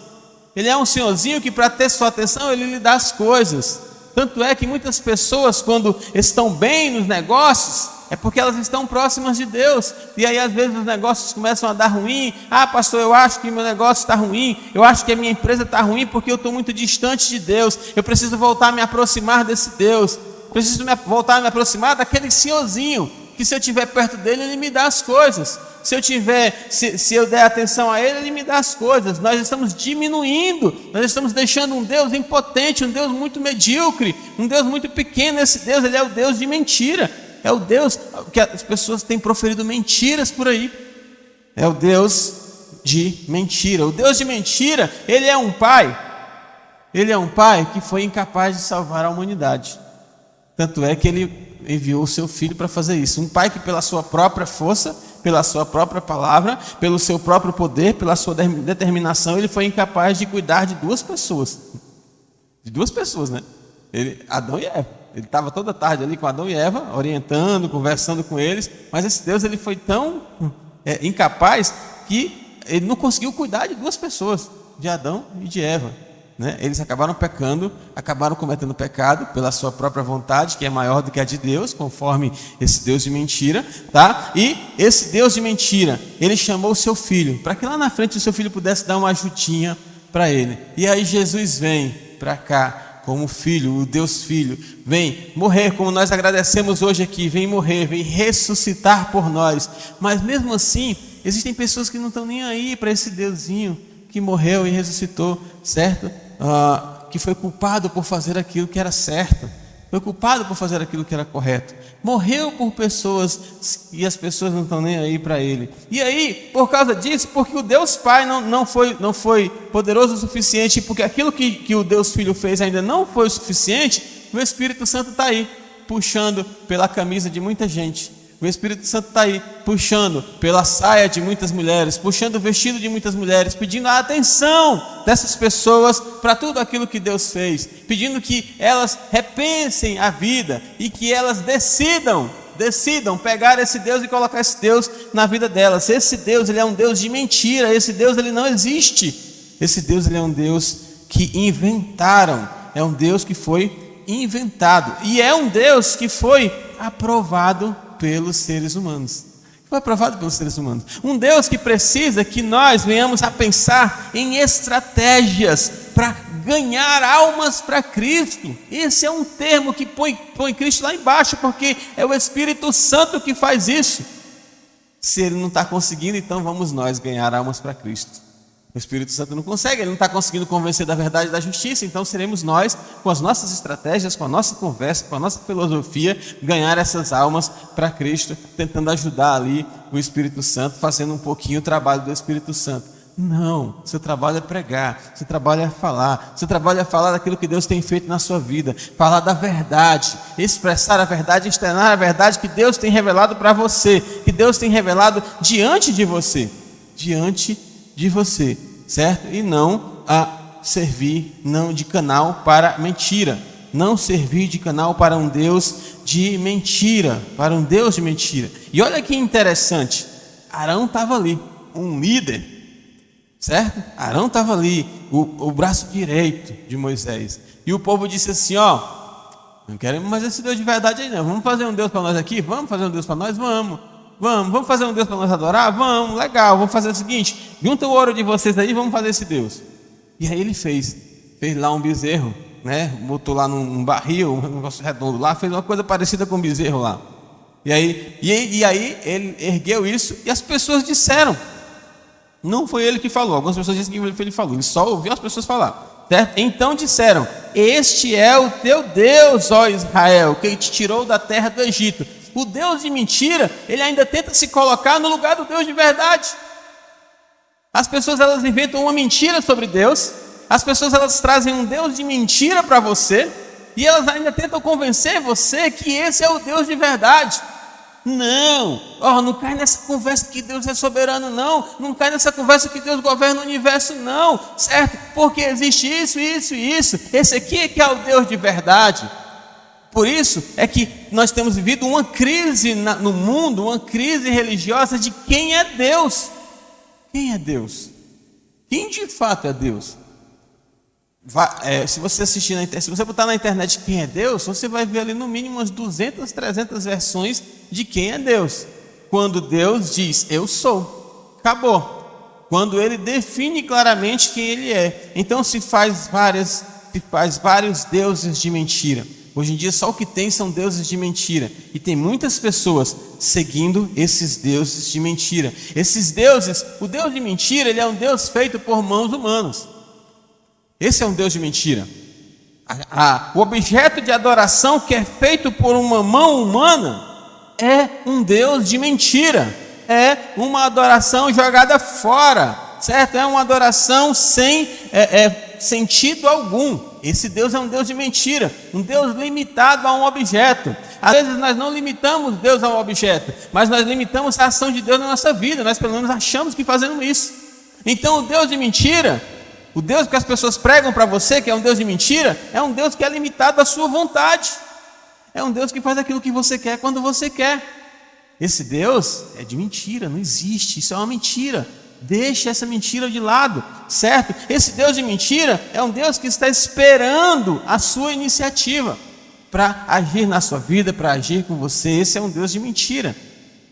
Ele é um senhorzinho que, para ter sua atenção, ele lhe dá as coisas. Tanto é que muitas pessoas, quando estão bem nos negócios, é porque elas estão próximas de Deus. E aí às vezes os negócios começam a dar ruim. Ah, pastor, eu acho que meu negócio está ruim. Eu acho que a minha empresa está ruim porque eu estou muito distante de Deus. Eu preciso voltar a me aproximar desse Deus. Preciso voltar a me aproximar daquele senhorzinho, que se eu estiver perto dele, ele me dá as coisas. Se eu der atenção a ele, ele me dá as coisas. Nós estamos diminuindo, nós estamos deixando um Deus impotente, um Deus muito medíocre, um Deus muito pequeno. Esse Deus, ele é o Deus de mentira. É o Deus que as pessoas têm proferido mentiras por aí. É o Deus de mentira. O Deus de mentira, ele é um pai. Ele é um pai que foi incapaz de salvar a humanidade. Tanto é que ele enviou o seu filho para fazer isso. Um pai que pela sua própria força, pela sua própria palavra, pelo seu próprio poder, pela sua determinação, ele foi incapaz de cuidar de duas pessoas. De duas pessoas, né? Adão e Eva. Ele estava toda tarde ali com Adão e Eva, orientando, conversando com eles, mas esse Deus ele foi tão incapaz que ele não conseguiu cuidar de duas pessoas, de Adão e de Eva, né? Eles acabaram pecando, acabaram cometendo pecado pela sua própria vontade, que é maior do que a de Deus, conforme esse Deus de mentira, tá? E esse Deus de mentira, ele chamou o seu filho, para que lá na frente o seu filho pudesse dar uma ajudinha para ele. E aí Jesus vem para cá, como filho, o Deus Filho, vem morrer, como nós agradecemos hoje aqui, vem morrer, vem ressuscitar por nós. Mas mesmo assim, existem pessoas que não estão nem aí para esse Deusinho que morreu e ressuscitou, certo? Que foi culpado por fazer aquilo que era certo, foi culpado por fazer aquilo que era correto, morreu por pessoas e as pessoas não estão nem aí para ele. E aí, por causa disso, porque o Deus Pai não foi poderoso o suficiente, porque aquilo que o Deus Filho fez ainda não foi o suficiente, o Espírito Santo está aí, puxando pela camisa de muita gente, O Espírito Santo está aí, puxando pela saia de muitas mulheres, puxando o vestido de muitas mulheres, pedindo a atenção dessas pessoas para tudo aquilo que Deus fez, pedindo que elas repensem a vida e que elas decidam pegar esse Deus e colocar esse Deus na vida delas. Esse Deus, ele é um Deus de mentira, esse Deus, ele não existe. Esse Deus, ele é um Deus que inventaram, é um Deus que foi inventado, e é um Deus que foi aprovado pelos seres humanos. Foi aprovado pelos seres humanos. Um Deus que precisa que nós venhamos a pensar em estratégias para ganhar almas para Cristo. Esse é um termo que põe Cristo lá embaixo, porque é o Espírito Santo que faz isso. Se ele não está conseguindo, então vamos nós ganhar almas para Cristo. O Espírito Santo não consegue, ele não está conseguindo convencer da verdade e da justiça, então seremos nós, com as nossas estratégias, com a nossa conversa, com a nossa filosofia, ganhar essas almas para Cristo, tentando ajudar ali o Espírito Santo, fazendo um pouquinho o trabalho do Espírito Santo. Não, seu trabalho é pregar, seu trabalho é falar, seu trabalho é falar daquilo que Deus tem feito na sua vida, falar da verdade, expressar a verdade, externar a verdade que Deus tem revelado para você, que Deus tem revelado diante de você, certo? E não a servir não de canal para mentira, não servir de canal para um Deus de mentira, E olha que interessante, Arão estava ali, um líder, certo? Arão estava ali, o braço direito de Moisés, e o povo disse assim: ó, não queremos mais esse Deus de verdade aí não, vamos fazer um Deus para nós aqui, vamos fazer um Deus para nós, vamos fazer um Deus para nós adorar? Vamos, legal, vamos fazer o seguinte, junta o ouro de vocês aí, vamos fazer esse Deus. E aí ele fez lá um bezerro, né? Botou lá num barril, um negócio redondo lá, fez uma coisa parecida com um bezerro lá. E aí ele ergueu isso, e as pessoas disseram, não foi ele que falou, algumas pessoas dizem que ele falou, ele só ouviu as pessoas falar, certo? Então disseram: este é o teu Deus, ó Israel, que te tirou da terra do Egito. O Deus de mentira, ele ainda tenta se colocar no lugar do Deus de verdade. As pessoas, elas inventam uma mentira sobre Deus, as pessoas, elas trazem um Deus de mentira para você, e elas ainda tentam convencer você que esse é o Deus de verdade. Não cai nessa conversa que Deus é soberano, não cai nessa conversa que Deus governa o universo, não, certo? Porque existe isso, esse aqui é que é o Deus de verdade. Por isso é que nós temos vivido uma crise no mundo, uma crise religiosa de quem é Deus. Quem é Deus? Quem de fato é Deus? Se você assistir se você botar na internet quem é Deus, você vai ver ali no mínimo umas 200, 300 versões de quem é Deus. Quando Deus diz, eu sou, acabou. Quando ele define claramente quem ele é. Então se faz vários deuses de mentira. Hoje em dia só o que tem são deuses de mentira, e tem muitas pessoas seguindo esses deuses de mentira. Esses deuses, o Deus de mentira, ele é um Deus feito por mãos humanas. Esse é um Deus de mentira. O objeto de adoração que é feito por uma mão humana é um Deus de mentira, é uma adoração jogada fora, certo? É uma adoração sem sentido algum. Esse Deus é um Deus de mentira, um Deus limitado a um objeto. Às vezes nós não limitamos Deus a um objeto, mas nós limitamos a ação de Deus na nossa vida. Nós pelo menos achamos que fazemos isso. Então o Deus de mentira, o Deus que as pessoas pregam para você, que é um Deus de mentira, é um Deus que é limitado à sua vontade. É um Deus que faz aquilo que você quer quando você quer. Esse Deus é de mentira, não existe, isso é uma mentira. Deixe essa mentira de lado, certo? Esse Deus de mentira é um Deus que está esperando a sua iniciativa para agir na sua vida, para agir com você. Esse é um Deus de mentira,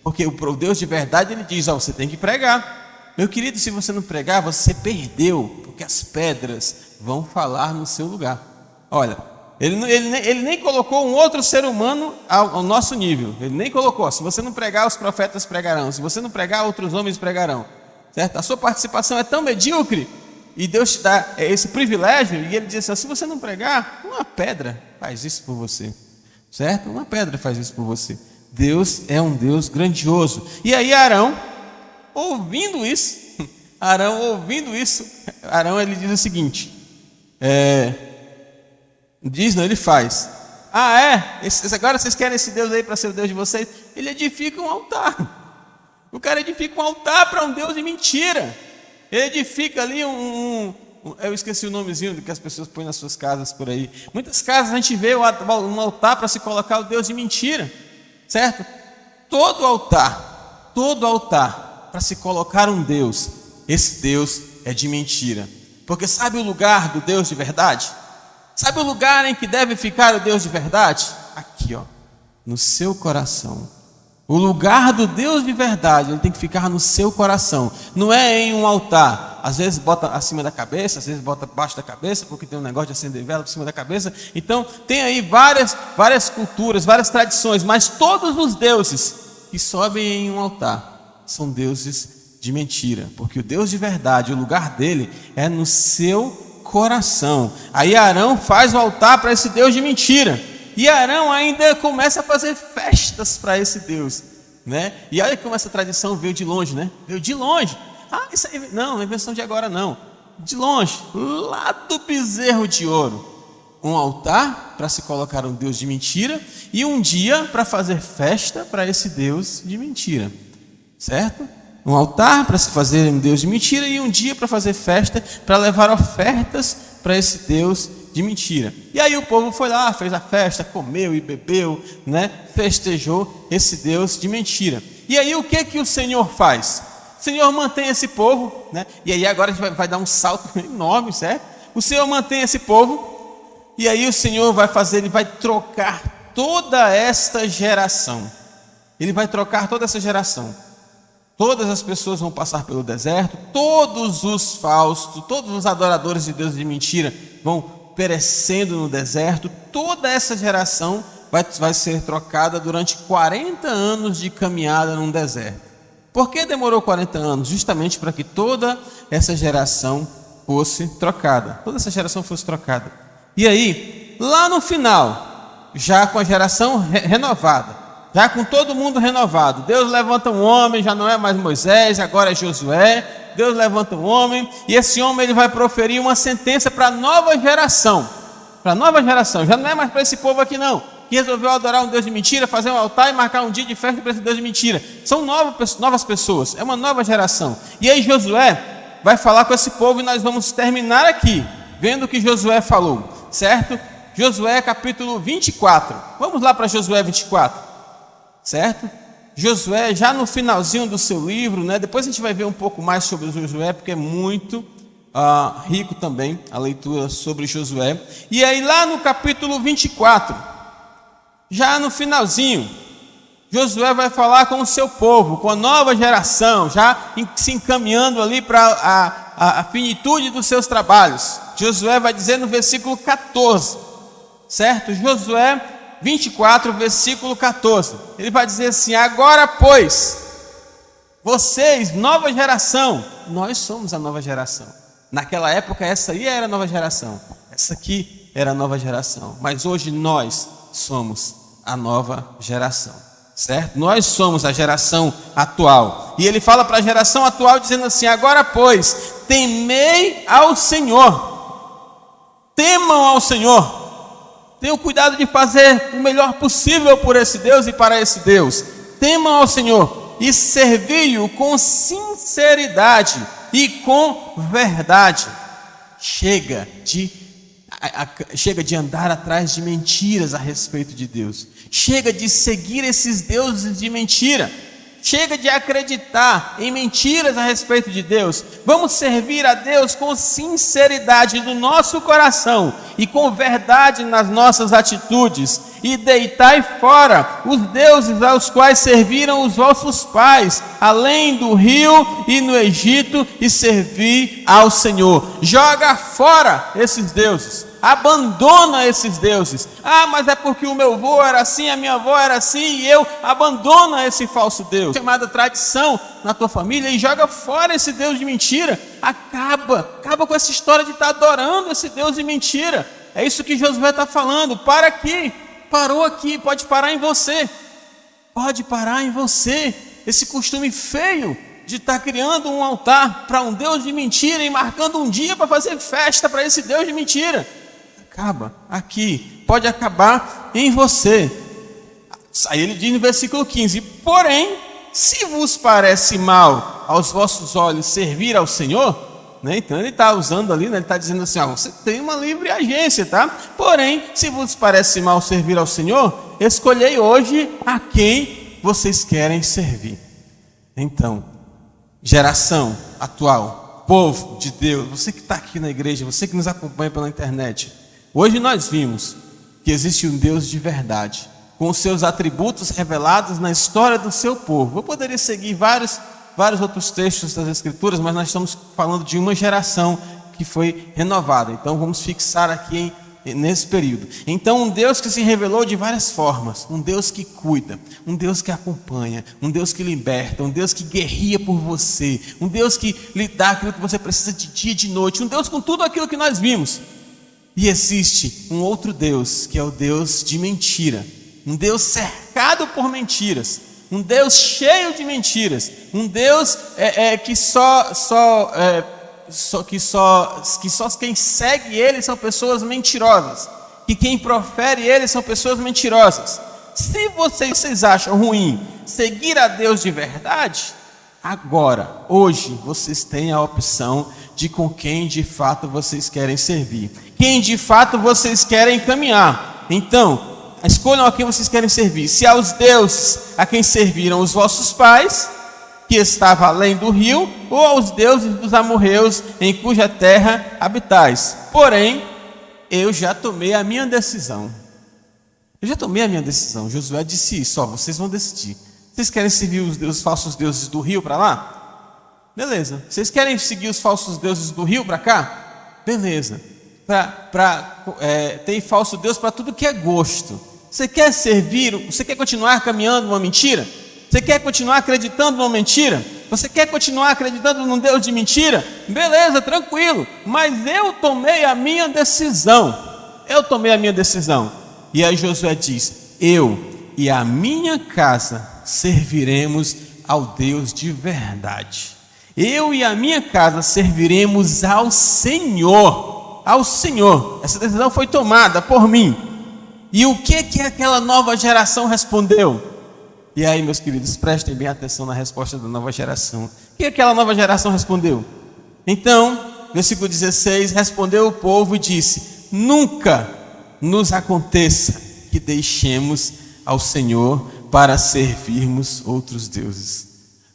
porque o Deus de verdade, ele diz: você tem que pregar. Meu querido, se você não pregar, você perdeu, porque as pedras vão falar no seu lugar. Olha, ele nem colocou um outro ser humano ao nosso nível. Ele nem colocou: se você não pregar, os profetas pregarão, se você não pregar, outros homens pregarão. Certo? A sua participação é tão medíocre, e Deus te dá esse privilégio, e ele diz assim: se você não pregar, uma pedra faz isso por você, certo? Uma pedra faz isso por você. Deus é um Deus grandioso. E aí Arão, ouvindo isso, ele diz o seguinte, ele faz: agora vocês querem esse Deus aí para ser o Deus de vocês? Ele edifica um altar. O cara edifica um altar para um Deus de mentira. Ele edifica ali eu esqueci o nomezinho do que as pessoas põem nas suas casas por aí. Muitas casas a gente vê um altar para se colocar o Deus de mentira, certo? Todo altar para se colocar um Deus, esse Deus é de mentira. Porque sabe o lugar do Deus de verdade? Sabe o lugar em que deve ficar o Deus de verdade? Aqui, ó, no seu coração. O lugar do Deus de verdade, ele tem que ficar no seu coração. Não é em um altar. Às vezes bota acima da cabeça, às vezes bota abaixo da cabeça, porque tem um negócio de acender vela por cima da cabeça. Então, tem aí várias culturas, várias tradições, mas todos os deuses que sobem em um altar são deuses de mentira. Porque o Deus de verdade, o lugar dele é no seu coração. Aí Arão faz o altar para esse Deus de mentira. E Arão ainda começa a fazer festas para esse Deus, né? E olha como essa tradição veio de longe, né? Veio de longe. Isso aí, não é invenção de agora não. De longe, lá do bezerro de ouro. Um altar para se colocar um Deus de mentira e um dia para fazer festa para esse Deus de mentira, certo? Um altar para se fazer um Deus de mentira e um dia para fazer festa, para levar ofertas para esse Deus de mentira. E aí o povo foi lá, fez a festa, comeu e bebeu, né? Festejou esse Deus de mentira. E aí o que o Senhor faz? O Senhor mantém esse povo, né? E aí agora a gente vai dar um salto enorme, certo? O Senhor mantém esse povo, e aí o Senhor vai fazer, ele vai trocar toda esta geração. Ele vai trocar toda essa geração. Todas as pessoas vão passar pelo deserto, todos os falsos, todos os adoradores de Deus de mentira vão perecendo no deserto. Toda essa geração vai ser trocada durante 40 anos de caminhada num deserto. Por que demorou 40 anos? Justamente para que toda essa geração fosse trocada. Toda essa geração fosse trocada. E aí, lá no final, já com a geração renovada, já com todo mundo renovado, Deus levanta um homem, já não é mais Moisés, agora é Josué. Deus levanta um homem, e esse homem ele vai proferir uma sentença para a nova geração. Para a nova geração, já não é mais para esse povo aqui não, que resolveu adorar um Deus de mentira, fazer um altar e marcar um dia de festa para esse Deus de mentira. São novas pessoas, é uma nova geração. E aí Josué vai falar com esse povo e nós vamos terminar aqui, vendo o que Josué falou, certo? Josué capítulo 24, vamos lá para Josué 24, certo? Josué, já no finalzinho do seu livro, né? Depois a gente vai ver um pouco mais sobre Josué, porque é muito rico também a leitura sobre Josué. E aí lá no capítulo 24, já no finalzinho, Josué vai falar com o seu povo, com a nova geração, já se encaminhando ali para a finitude dos seus trabalhos. Josué vai dizer no versículo 14, certo? Josué 24, versículo 14, ele vai dizer assim: agora pois, vocês, nova geração, nós somos a nova geração. Naquela época essa aí era a nova geração, essa aqui era a nova geração, mas hoje nós somos a nova geração, certo? Nós somos a geração atual. E ele fala para a geração atual dizendo assim: agora pois, temei ao Senhor, temam ao Senhor, tenham cuidado de fazer o melhor possível por esse Deus e para esse Deus. Temam ao Senhor e servi-o com sinceridade e com verdade. Chega de andar atrás de mentiras a respeito de Deus. Chega de seguir esses deuses de mentira. Chega de acreditar em mentiras a respeito de Deus. Vamos servir a Deus com sinceridade do nosso coração e com verdade nas nossas atitudes. E deitai fora os deuses aos quais serviram os vossos pais, além do rio e no Egito, e servi ao Senhor. Joga fora esses deuses. Abandona esses deuses. Mas é porque o meu avô era assim, a minha avó era assim, e eu abandona esse falso Deus, chamada tradição na tua família, e joga fora esse Deus de mentira. Acaba com essa história de estar adorando esse Deus de mentira. É isso que Josué está falando. Para aqui, parou aqui, pode parar em você. Pode parar em você. Esse costume feio de estar criando um altar para um Deus de mentira e marcando um dia para fazer festa para esse Deus de mentira. Acaba aqui, pode acabar em você. Aí ele diz no versículo 15: porém, se vos parece mal aos vossos olhos servir ao Senhor, né? Então ele está usando ali, né? Ele está dizendo assim: você tem uma livre agência, tá? Porém, se vos parece mal servir ao Senhor, escolhei hoje a quem vocês querem servir. Então, geração atual, povo de Deus, você que está aqui na igreja, você que nos acompanha pela internet, hoje nós vimos que existe um Deus de verdade, com os seus atributos revelados na história do seu povo. Eu poderia seguir vários outros textos das Escrituras, mas nós estamos falando de uma geração que foi renovada. Então vamos fixar aqui nesse período. Então um Deus que se revelou de várias formas, um Deus que cuida, um Deus que acompanha, um Deus que liberta, um Deus que guerria por você, um Deus que lhe dá aquilo que você precisa de dia e de noite, um Deus com tudo aquilo que nós vimos. E existe um outro Deus, que é o Deus de mentira, um Deus cercado por mentiras, um Deus cheio de mentiras, um Deus que só quem segue ele são pessoas mentirosas, que quem profere ele são pessoas mentirosas. Se vocês acham ruim seguir a Deus de verdade, agora, hoje, vocês têm a opção de com quem de fato vocês querem servir, quem de fato vocês querem caminhar. Então, escolham a quem vocês querem servir: se aos deuses a quem serviram os vossos pais, que estava além do rio, ou aos deuses dos amorreus, em cuja terra habitais. Porém, eu já tomei a minha decisão. Josué disse isso: vocês vão decidir. Vocês querem seguir os falsos deuses do rio para lá? Beleza. Vocês querem seguir os falsos deuses do rio para cá? Beleza. Tem falso Deus para tudo que é gosto. Você quer servir? Você quer continuar caminhando numa mentira? Você quer continuar acreditando numa mentira? Você quer continuar acreditando num Deus de mentira? Beleza, tranquilo. Mas eu tomei a minha decisão. E aí Josué diz: eu e a minha casa serviremos ao Deus de verdade. Eu e a minha casa serviremos ao Senhor. Essa decisão foi tomada por mim. E o que aquela nova geração respondeu? E aí, meus queridos, prestem bem atenção na resposta da nova geração. O que aquela nova geração respondeu? Então, versículo 16: respondeu o povo e disse: nunca nos aconteça que deixemos ao Senhor para servirmos outros deuses.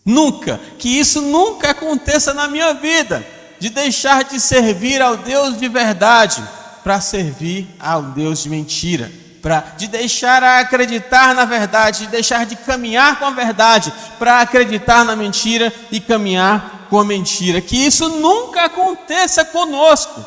Nunca, que isso nunca aconteça na minha vida, de deixar de servir ao Deus de verdade para servir ao Deus de mentira, de deixar a acreditar na verdade, de deixar de caminhar com a verdade para acreditar na mentira e caminhar com a mentira. Que isso nunca aconteça conosco.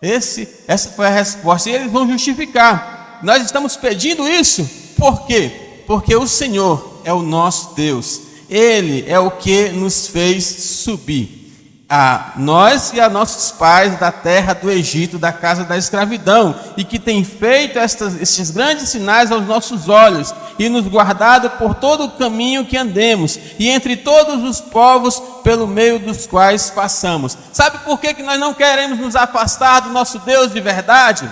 Essa foi a resposta, e eles vão justificar. Nós estamos pedindo isso, por quê? Porque o Senhor é o nosso Deus, Ele é o que nos fez subir, a nós e a nossos pais, da terra do Egito, da casa da escravidão, e que tem feito estes grandes sinais aos nossos olhos, e nos guardado por todo o caminho que andemos, e entre todos os povos pelo meio dos quais passamos. Sabe por que nós não queremos nos afastar do nosso Deus de verdade?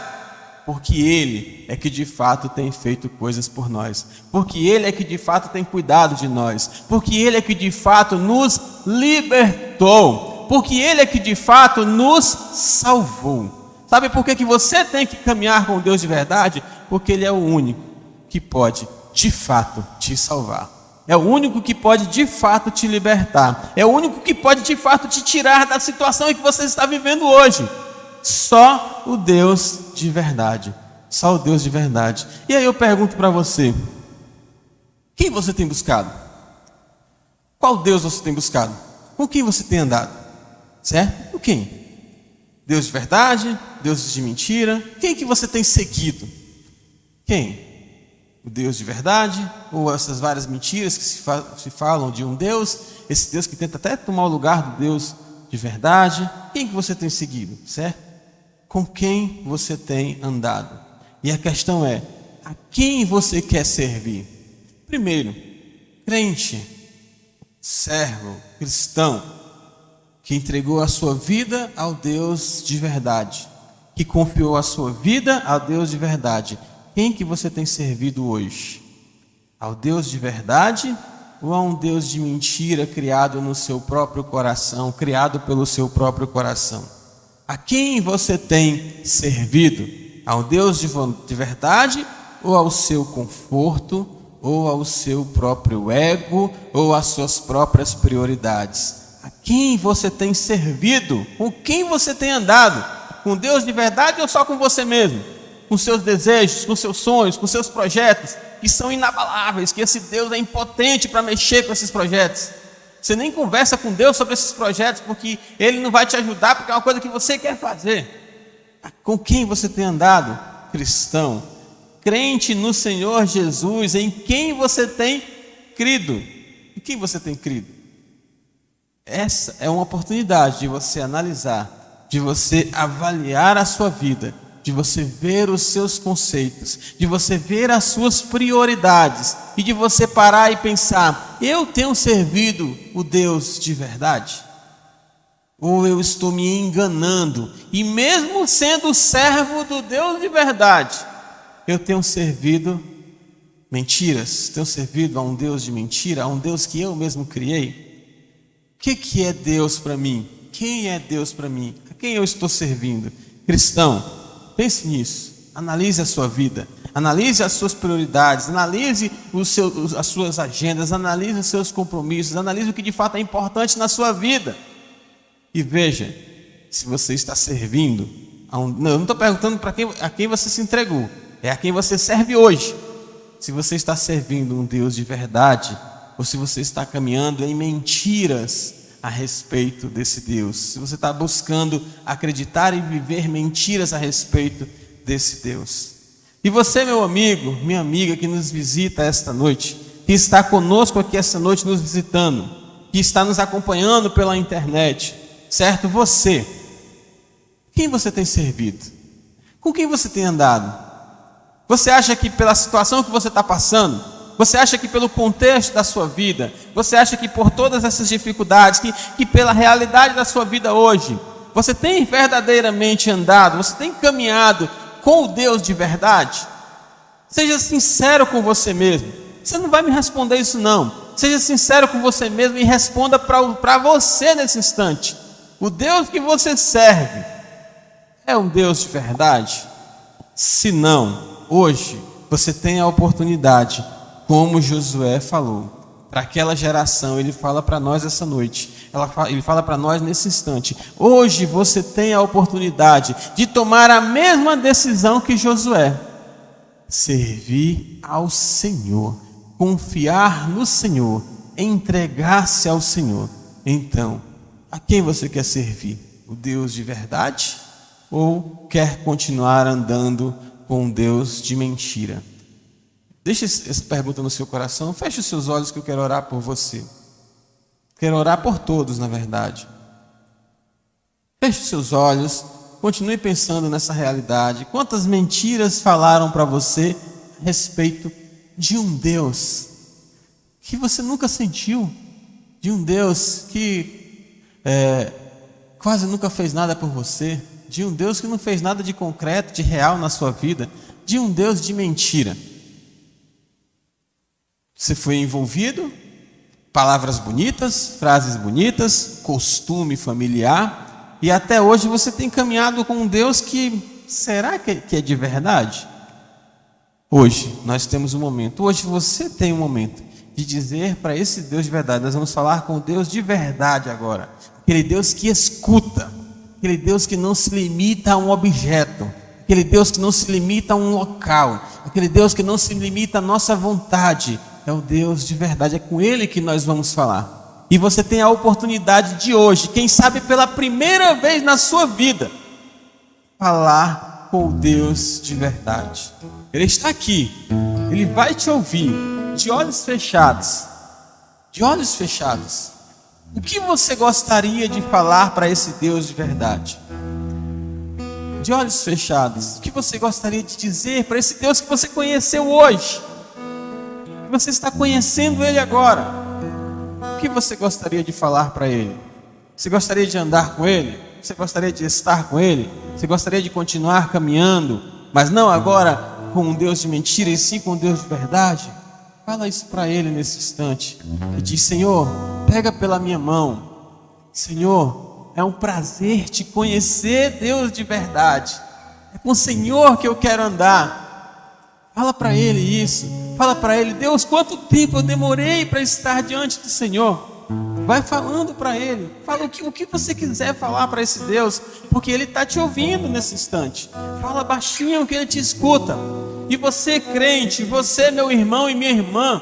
Porque Ele é que de fato tem feito coisas por nós, porque Ele é que de fato tem cuidado de nós, porque Ele é que de fato nos libertou, porque Ele é que de fato nos salvou. Sabe por que você tem que caminhar com Deus de verdade? Porque Ele é o único que pode de fato te salvar, é o único que pode de fato te libertar, é o único que pode de fato te tirar da situação em que você está vivendo hoje. Só o Deus de verdade, só o Deus de verdade. E aí eu pergunto para você: quem você tem buscado? Qual Deus você tem buscado? Com quem você tem andado? Certo? Com quem? Deus de verdade? Deus de mentira? Quem que você tem seguido? Quem? O Deus de verdade? Ou essas várias mentiras que se falam de um Deus? Esse Deus que tenta até tomar o lugar do Deus de verdade? Quem que você tem seguido? Certo? Com quem você tem andado? E a questão é: a quem você quer servir? Primeiro, crente, servo, cristão, que entregou a sua vida ao Deus de verdade, que confiou a sua vida ao Deus de verdade. Quem que você tem servido hoje? Ao Deus de verdade ou a um Deus de mentira criado no seu próprio coração, criado pelo seu próprio coração? A quem você tem servido? Ao Deus de verdade ou ao seu conforto, ou ao seu próprio ego, ou às suas próprias prioridades? A quem você tem servido? Com quem você tem andado? Com Deus de verdade ou só com você mesmo? Com seus desejos, com seus sonhos, com seus projetos, que são inabaláveis, que esse Deus é impotente para mexer com esses projetos. Você nem conversa com Deus sobre esses projetos, porque Ele não vai te ajudar, porque é uma coisa que você quer fazer. Com quem você tem andado, cristão? Crente no Senhor Jesus, em quem você tem crido? Em quem você tem crido? Essa é uma oportunidade de você analisar, de você avaliar a sua vida, de você ver os seus conceitos, de você ver as suas prioridades e de você parar e pensar: eu tenho servido o Deus de verdade? Ou eu estou me enganando? E mesmo sendo servo do Deus de verdade, eu tenho servido mentiras, tenho servido a um Deus de mentira, a um Deus que eu mesmo criei? O que é Deus para mim? Quem é Deus para mim? A quem eu estou servindo? Cristão, pense nisso, analise a sua vida, analise as suas prioridades, analise as suas agendas, analise os seus compromissos, analise o que de fato é importante na sua vida e veja se você está servindo não, eu não estou perguntando a quem você se entregou, é a quem você serve hoje. Se você está servindo um Deus de verdade ou se você está caminhando em mentiras a respeito desse Deus, se você está buscando acreditar e viver mentiras a respeito desse Deus. E você, meu amigo, minha amiga que nos visita esta noite, que está conosco aqui esta noite nos visitando, que está nos acompanhando pela internet, certo? Você, quem você tem servido? Com quem você tem andado? Você acha que pela situação que você está passando, você acha que pelo contexto da sua vida, você acha que por todas essas dificuldades, que pela realidade da sua vida hoje, você tem verdadeiramente andado, você tem caminhado com o Deus de verdade? Seja sincero com você mesmo. Você não vai me responder isso não. Seja sincero com você mesmo e responda para você nesse instante. O Deus que você serve é um Deus de verdade? Se não, hoje você tem a oportunidade, como Josué falou, para aquela geração. Ele fala para nós essa noite, ele fala para nós nesse instante: hoje você tem a oportunidade de tomar a mesma decisão que Josué, servir ao Senhor, confiar no Senhor, entregar-se ao Senhor. Então, a quem você quer servir? O Deus de verdade ou quer continuar andando com um Deus de mentira? Deixe essa pergunta no seu coração, feche os seus olhos que eu quero orar por você. Quero orar por todos, na verdade. Feche os seus olhos, continue pensando nessa realidade. Quantas mentiras falaram para você a respeito de um Deus que você nunca sentiu, de um Deus que quase nunca fez nada por você, de um Deus que não fez nada de concreto, de real na sua vida, de um Deus de mentira? Você foi envolvido, palavras bonitas, frases bonitas, costume familiar, e até hoje você tem caminhado com um Deus que, será que é de verdade? Hoje nós temos um momento, hoje você tem um momento de dizer para esse Deus de verdade. Nós vamos falar com o Deus de verdade agora, aquele Deus que escuta, aquele Deus que não se limita a um objeto, aquele Deus que não se limita a um local, aquele Deus que não se limita à nossa vontade. É o Deus de verdade, é com Ele que nós vamos falar. E você tem a oportunidade de hoje, quem sabe pela primeira vez na sua vida, falar com o Deus de verdade. Ele está aqui, Ele vai te ouvir, de olhos fechados. De olhos fechados. O que você gostaria de falar para esse Deus de verdade? De olhos fechados, o que você gostaria de dizer para esse Deus que você conheceu hoje? Você está conhecendo Ele agora. O que você gostaria de falar para Ele? Você gostaria de andar com Ele? Você gostaria de estar com Ele? Você gostaria de continuar caminhando, mas não agora com um Deus de mentira, e sim com um Deus de verdade? Fala isso para Ele nesse instante. E diz: Senhor, pega pela minha mão. Senhor, é um prazer te conhecer, Deus de verdade. É com o Senhor que eu quero andar. Fala para Ele isso. Fala para Ele: Deus, quanto tempo eu demorei para estar diante do Senhor. Vai falando para Ele. Fala o que você quiser falar para esse Deus, porque Ele está te ouvindo nesse instante. Fala baixinho que Ele te escuta. E você, crente, você, meu irmão e minha irmã,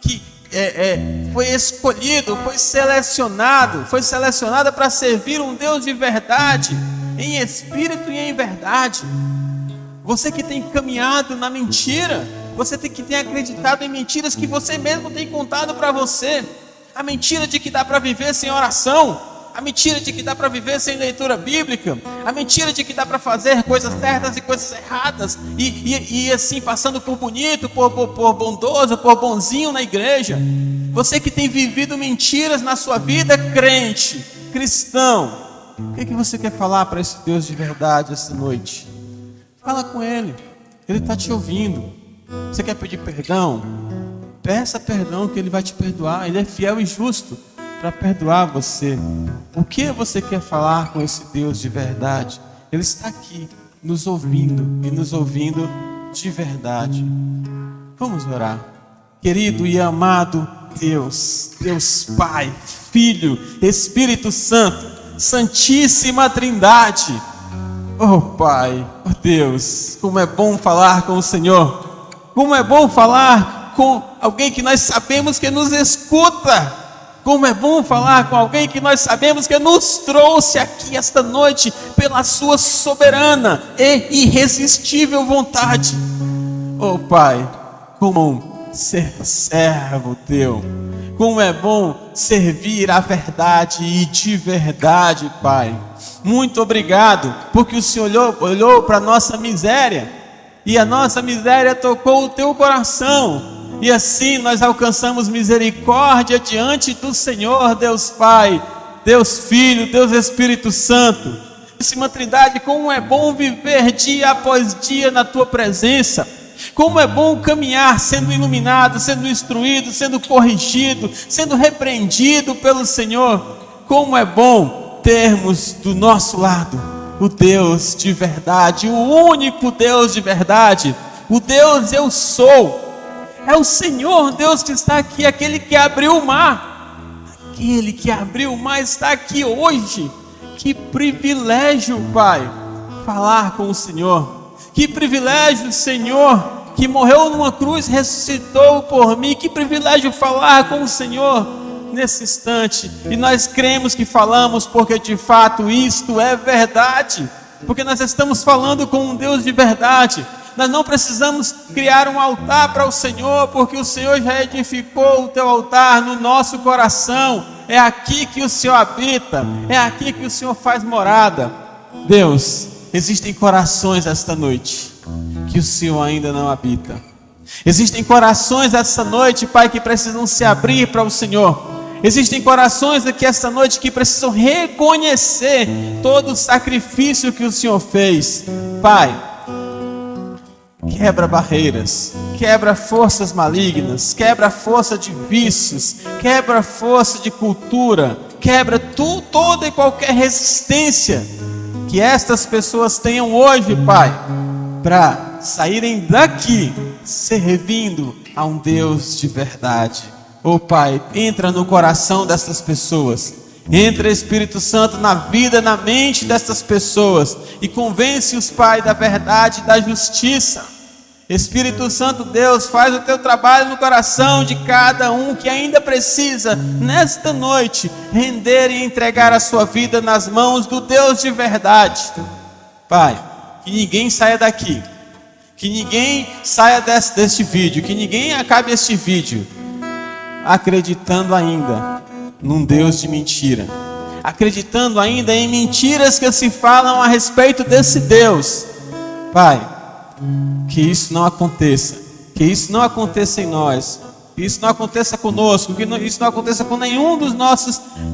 que foi escolhido, foi selecionada para servir um Deus de verdade, em espírito e em verdade. Você que tem caminhado na mentira, você que tem acreditado em mentiras que você mesmo tem contado para você. A mentira de que dá para viver sem oração, a mentira de que dá para viver sem leitura bíblica, a mentira de que dá para fazer coisas certas e coisas erradas, e assim passando por bonito, por bondoso, por bonzinho na igreja. Você que tem vivido mentiras na sua vida, crente, cristão, o que você quer falar para esse Deus de verdade esta noite? Fala com Ele, Ele está te ouvindo. Você quer pedir perdão? Peça perdão que Ele vai te perdoar. Ele é fiel e justo para perdoar você. O que você quer falar com esse Deus de verdade? Ele está aqui nos ouvindo e nos ouvindo de verdade. Vamos orar. Querido e amado Deus, Deus Pai, Filho, Espírito Santo, Santíssima Trindade. Oh Pai, oh Deus, como é bom falar com o Senhor. Como é bom falar com alguém que nós sabemos que nos escuta. Como é bom falar com alguém que nós sabemos que nos trouxe aqui esta noite pela sua soberana e irresistível vontade. Oh Pai, como é bom ser servo teu. Como é bom servir a verdade e de verdade, Pai. Muito obrigado, porque o Senhor olhou para a nossa miséria e a nossa miséria tocou o teu coração. E assim nós alcançamos misericórdia diante do Senhor, Deus Pai, Deus Filho, Deus Espírito Santo. Santíssima Trindade, como é bom viver dia após dia na Tua presença. Como é bom caminhar sendo iluminado, sendo instruído, sendo corrigido, sendo repreendido pelo Senhor. Como é bom termos do nosso lado o Deus de verdade, o único Deus de verdade, o Deus eu sou. É o Senhor Deus que está aqui, aquele que abriu o mar. Aquele que abriu o mar está aqui hoje. Que privilégio, Pai, falar com o Senhor. Que privilégio, Senhor, que morreu numa cruz, ressuscitou por mim. Que privilégio falar com o Senhor nesse instante. E nós cremos que falamos porque de fato isto é verdade. Porque nós estamos falando com um Deus de verdade. Nós não precisamos criar um altar para o Senhor, porque o Senhor já edificou o teu altar no nosso coração. É aqui que o Senhor habita, é aqui que o Senhor faz morada. Deus, existem corações esta noite que o Senhor ainda não habita. Existem corações esta noite, Pai, que precisam se abrir para o Senhor. Existem corações aqui esta noite que precisam reconhecer todo o sacrifício que o Senhor fez. Pai, quebra barreiras, quebra forças malignas, quebra a força de vícios, quebra a força de cultura, quebra toda e qualquer resistência que estas pessoas tenham hoje, Pai, para saírem daqui servindo a um Deus de verdade. Oh Pai, entra no coração dessas pessoas. Entra, Espírito Santo, na vida, na mente destas pessoas e convence-os, Pai, da verdade e da justiça. Espírito Santo, Deus, faz o teu trabalho no coração de cada um que ainda precisa, nesta noite, render e entregar a sua vida nas mãos do Deus de verdade. Pai, que ninguém saia daqui, que ninguém saia deste vídeo, que ninguém acabe este vídeo acreditando ainda num Deus de mentira, acreditando ainda em mentiras que se falam a respeito desse Deus. Pai, que isso não aconteça, que isso não aconteça em nós, que isso não aconteça conosco, que isso não aconteça com nenhum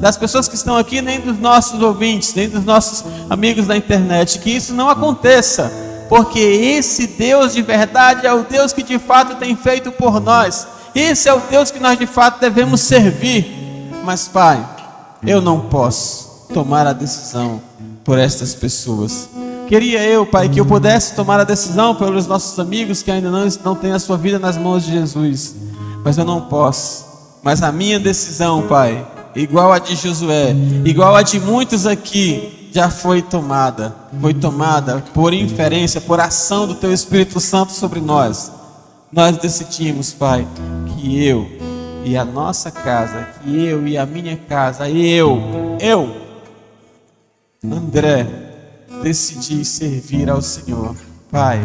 das pessoas que estão aqui, nem dos nossos ouvintes, nem dos nossos amigos da internet, que isso não aconteça, porque esse Deus de verdade é o Deus que de fato tem feito por nós. Esse é o Deus que nós de fato devemos servir. Mas, Pai, eu não posso tomar a decisão por estas pessoas. Queria eu, Pai, que eu pudesse tomar a decisão pelos nossos amigos que ainda não têm a sua vida nas mãos de Jesus. Mas eu não posso. Mas a minha decisão, Pai, igual a de Josué, igual a de muitos aqui, já foi tomada. Foi tomada por inferência, por ação do Teu Espírito Santo sobre nós. Nós decidimos, Pai, que eu e a nossa casa, que eu e a minha casa, André, decidi servir ao Senhor, Pai,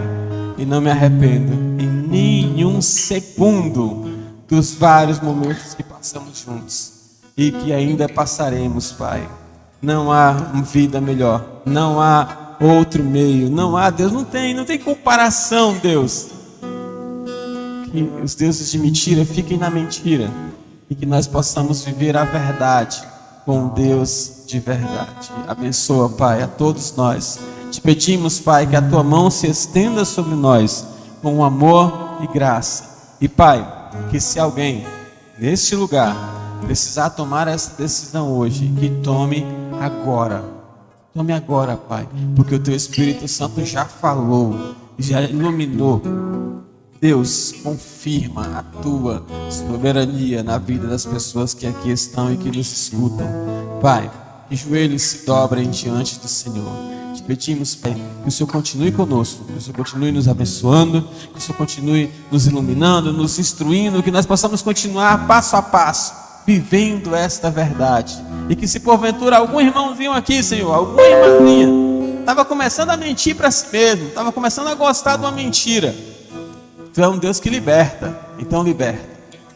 e não me arrependo em nenhum segundo dos vários momentos que passamos juntos e que ainda passaremos, Pai. Não há vida melhor, não há outro meio, não há, Deus, não tem comparação, Deus. Que os deuses de mentira fiquem na mentira e que nós possamos viver a verdade com Deus de verdade. Abençoa, Pai, a todos nós. Te pedimos, Pai, que a Tua mão se estenda sobre nós com amor e graça. E, Pai, que se alguém neste lugar precisar tomar essa decisão hoje, que tome agora. Tome agora, Pai, porque o Teu Espírito Santo já falou, já iluminou. Deus, confirma a Tua soberania na vida das pessoas que aqui estão e que nos escutam. Pai, que joelhos se dobrem diante do Senhor. Te pedimos, Pai, que o Senhor continue conosco, que o Senhor continue nos abençoando, que o Senhor continue nos iluminando, nos instruindo, que nós possamos continuar passo a passo, vivendo esta verdade. E que se porventura algum irmãozinho aqui, Senhor, alguma irmãzinha, estava começando a mentir para si mesmo, estava começando a gostar de uma mentira, Tu é um Deus que liberta, então liberta.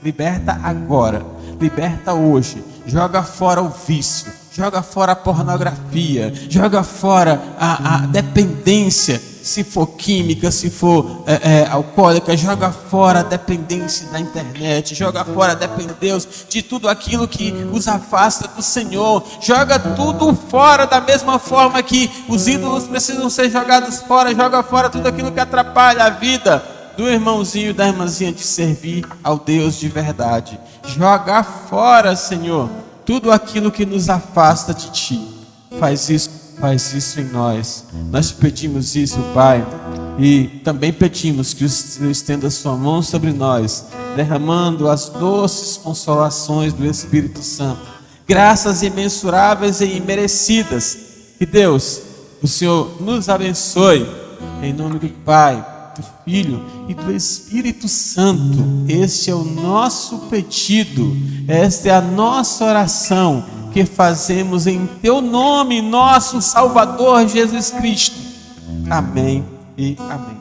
Liberta agora, liberta hoje. Joga fora o vício, joga fora a pornografia, joga fora a dependência, se for química, se for alcoólica, joga fora a dependência da internet, joga fora, Deus, de tudo aquilo que os afasta do Senhor. Joga tudo fora da mesma forma que os ídolos precisam ser jogados fora. Joga fora tudo aquilo que atrapalha a vida do irmãozinho e da irmãzinha de servir ao Deus de verdade. Joga fora, Senhor, tudo aquilo que nos afasta de Ti. Faz isso em nós. Nós te pedimos isso, Pai, e também pedimos que o Senhor estenda a Sua mão sobre nós, derramando as doces consolações do Espírito Santo, graças imensuráveis e imerecidas. Que Deus, o Senhor nos abençoe, em nome do Pai, do Filho e do Espírito Santo. Este é o nosso pedido, esta é a nossa oração que fazemos em Teu nome, nosso Salvador Jesus Cristo. Amém e amém.